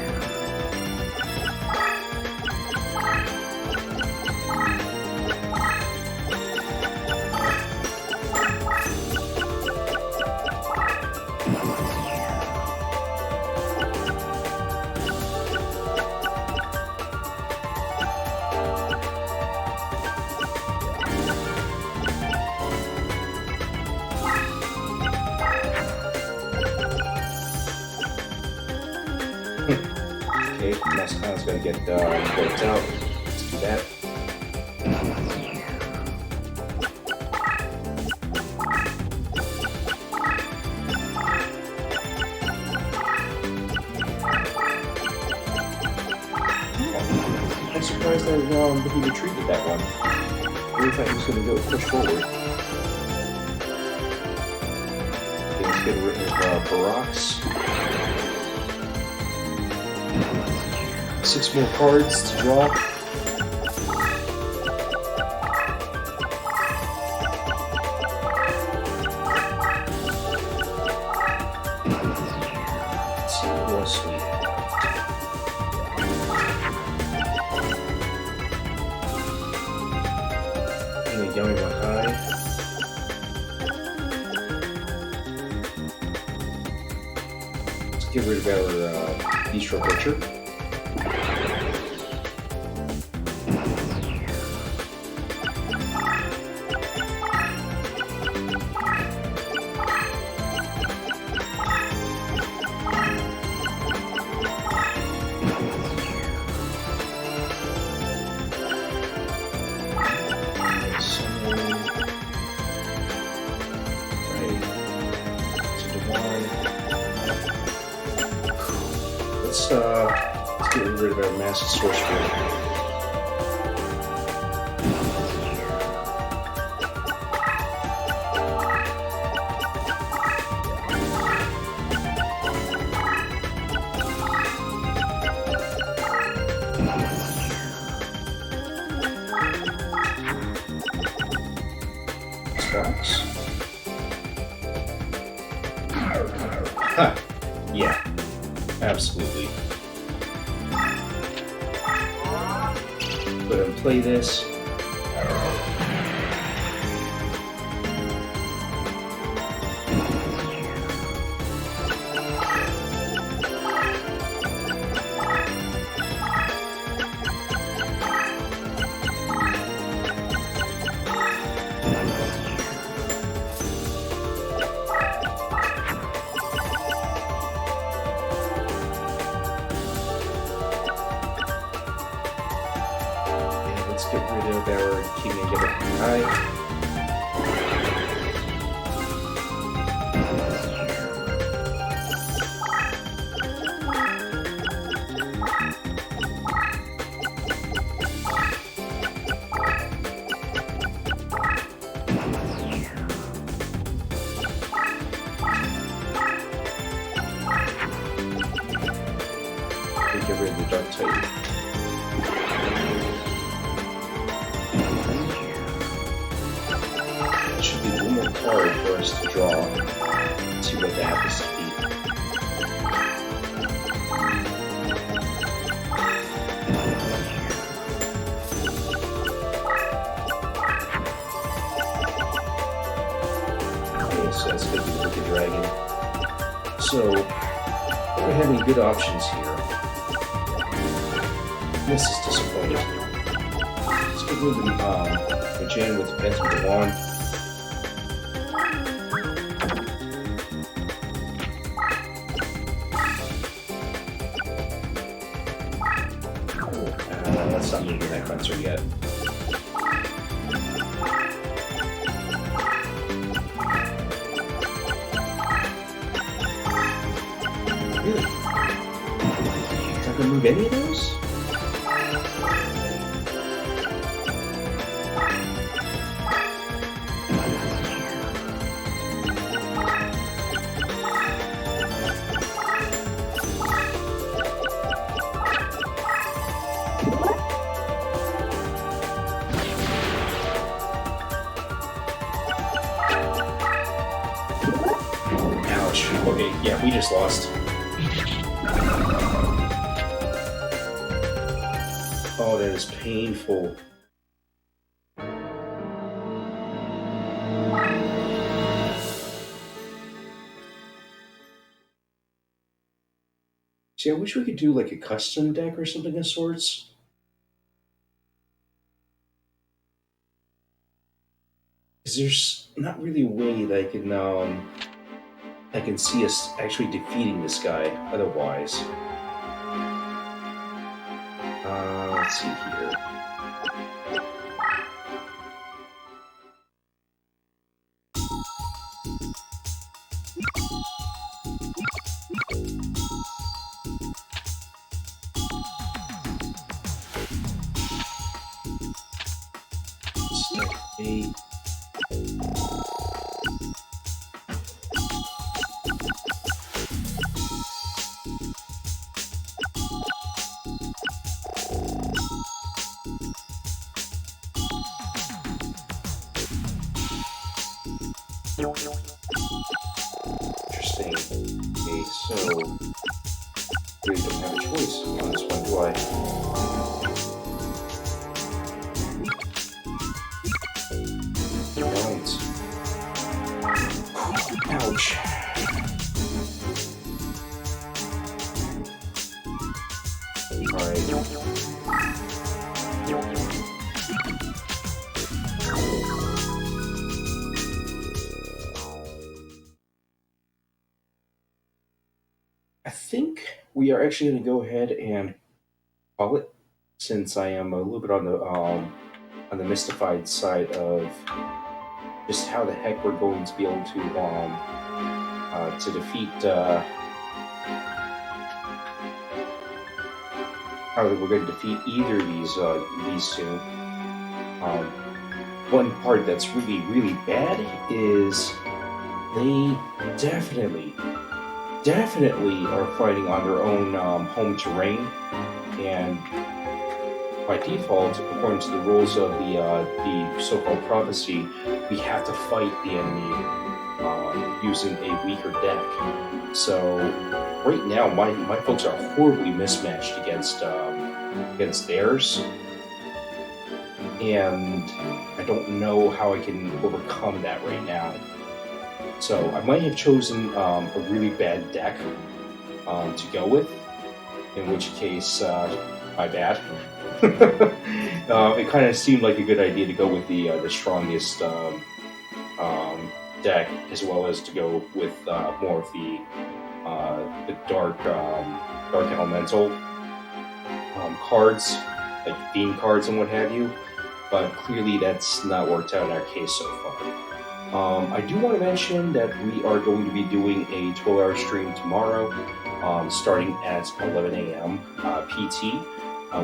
Okay, Mascon's gonna get wiped out. Let's do that. I'm surprised that he retreated that one. I really thought he was gonna go push forward. Okay, let's get rid of Barracks. 6 more cards to draw. Let's see what else we have. And a Yummy Mahai. Let's get rid of our Bistro Butcher. Let's get rid of our Massive Sorcerer. Stocks. Yeah, absolutely. But play this. Let's get rid of our king and get it high. Get rid of the Dark Titan. There should be one more card for us to draw. Let's see what that happens to be. Okay, so that's going to be the Wicked Dragon. So, we're having good options here. This is disappointing. Let's get rid of the Jan with the Phantom of the Wand. Let's not moving that cleanser yet. Really? Not gonna move any of those? Okay, yeah, we just lost. Oh, that is painful. See, I wish we could do like a custom deck or something of sorts. Because there's not really a way that I can see us actually defeating this guy otherwise. Let's see here. Step 8. Interesting. Okay, so we don't have a choice on this one, do I? Don't. Ouch. Alright. I think we are actually going to go ahead and call it, since I am a little bit on the mystified side of just how the heck we're going to be able to defeat how we're going to defeat either of these two. One part that's really bad is they definitely are fighting on their own home terrain, and by default, according to the rules of the so-called prophecy, we have to fight the enemy using a weaker deck. So right now, my folks are horribly mismatched against theirs. and I don't know how I can overcome that right now. So I might have chosen a really bad deck to go with, in which case, my bad. It kind of seemed like a good idea to go with the strongest deck, as well as to go with more of the dark elemental cards, like theme cards and what have you. But clearly, that's not worked out in our case so far. I do want to mention that we are going to be doing a 12-hour stream tomorrow, starting at 11 a.m. PT.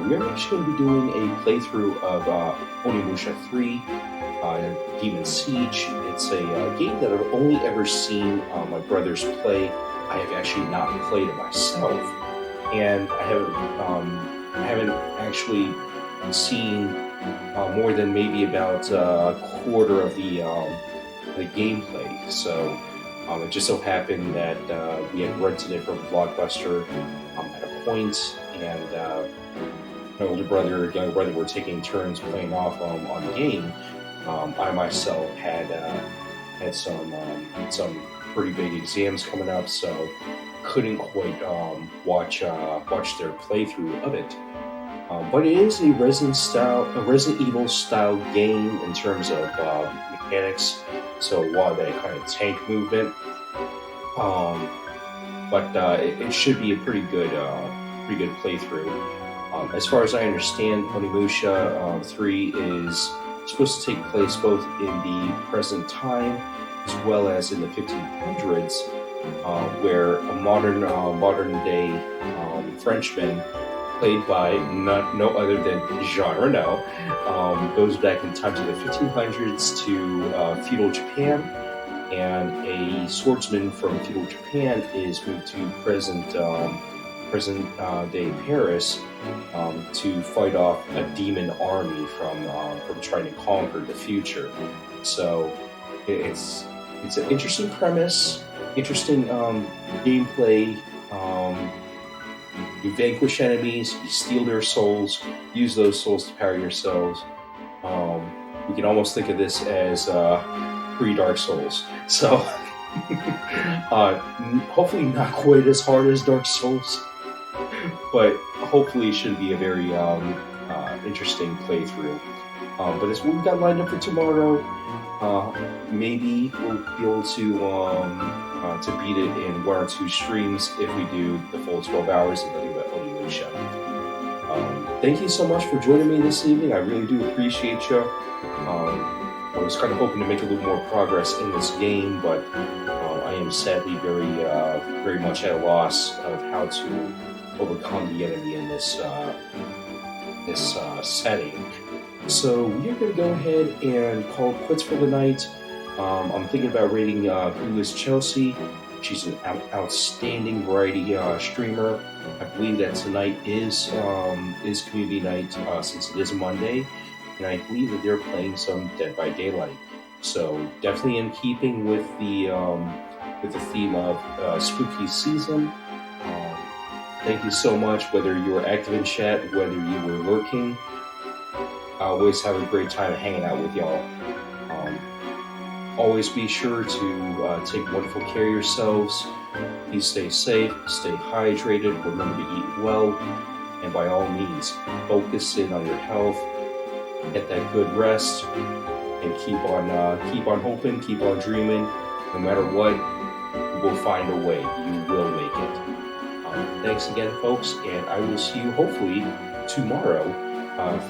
We are actually going to be doing a playthrough of Onimusha 3, Demon Siege. It's a game that I've only ever seen my brothers play. I have actually not played it myself, and I haven't actually seen more than maybe about a quarter of the gameplay. So it just so happened that we had rented it from Blockbuster at a point, and my older brother, younger brother, were taking turns playing off on the game. I myself had some pretty big exams coming up, so couldn't quite watch their playthrough of it. But it is a Resident Evil style game in terms of mechanics. So a lot of that kind of tank movement, but it should be a pretty good playthrough. As far as I understand, Onimusha 3 is supposed to take place both in the present time as well as in the 1500s, where a modern day Frenchman, played by no other than Jean Reno, goes back in time to the 1500s to feudal Japan, and a swordsman from feudal Japan is moved to present day Paris to fight off a demon army from trying to conquer the future. So it's an interesting premise, interesting gameplay. You vanquish enemies, you steal their souls, use those souls to power yourselves. We can almost think of this as pre-Dark Souls. So hopefully not quite as hard as Dark Souls, but hopefully it should be a very interesting playthrough. But as we've got lined up for tomorrow, maybe we'll be able to beat it in 1 or 2 streams if we do the full 12 hours and nothing but Onimusha. Thank you so much for joining me this evening. I really do appreciate you. I was kind of hoping to make a little more progress in this game, but I am sadly very much at a loss of how to overcome the enemy in this setting. So we're going to go ahead and call it quits for the night. I'm thinking about rating Duelists Chelsea. She's an outstanding variety streamer. I believe that tonight is community night since it is a Monday, and I believe that they're playing some Dead by Daylight. So definitely in keeping with the theme of spooky season. Thank you so much, whether you were active in chat, whether you were lurking. I always have a great time hanging out with y'all. Always be sure to take wonderful care of yourselves. Please stay safe, stay hydrated, remember to eat well, and by all means, focus in on your health, get that good rest, and keep on hoping, keep on dreaming. No matter what, you will find a way. You will make it. Thanks again, folks, and I will see you hopefully tomorrow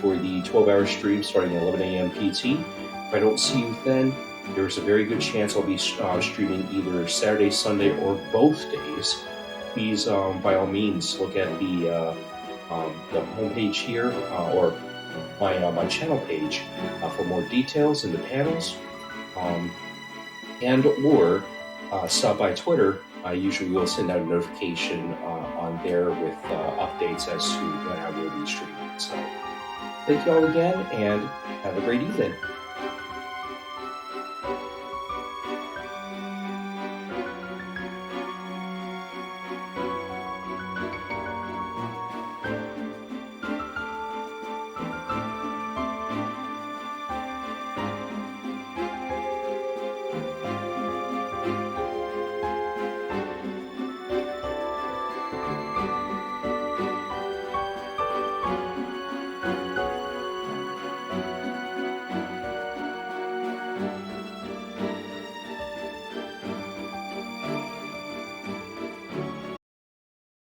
for the 12-hour stream starting at 11 a.m. PT. If I don't see you then, there's a very good chance I'll be streaming either Saturday, Sunday, or both days. Please, by all means, look at the homepage here or my channel page for more details in the panels, and or stop by Twitter. I usually will send out a notification on there with updates as to when I will be streaming. So thank you all again, and have a great evening.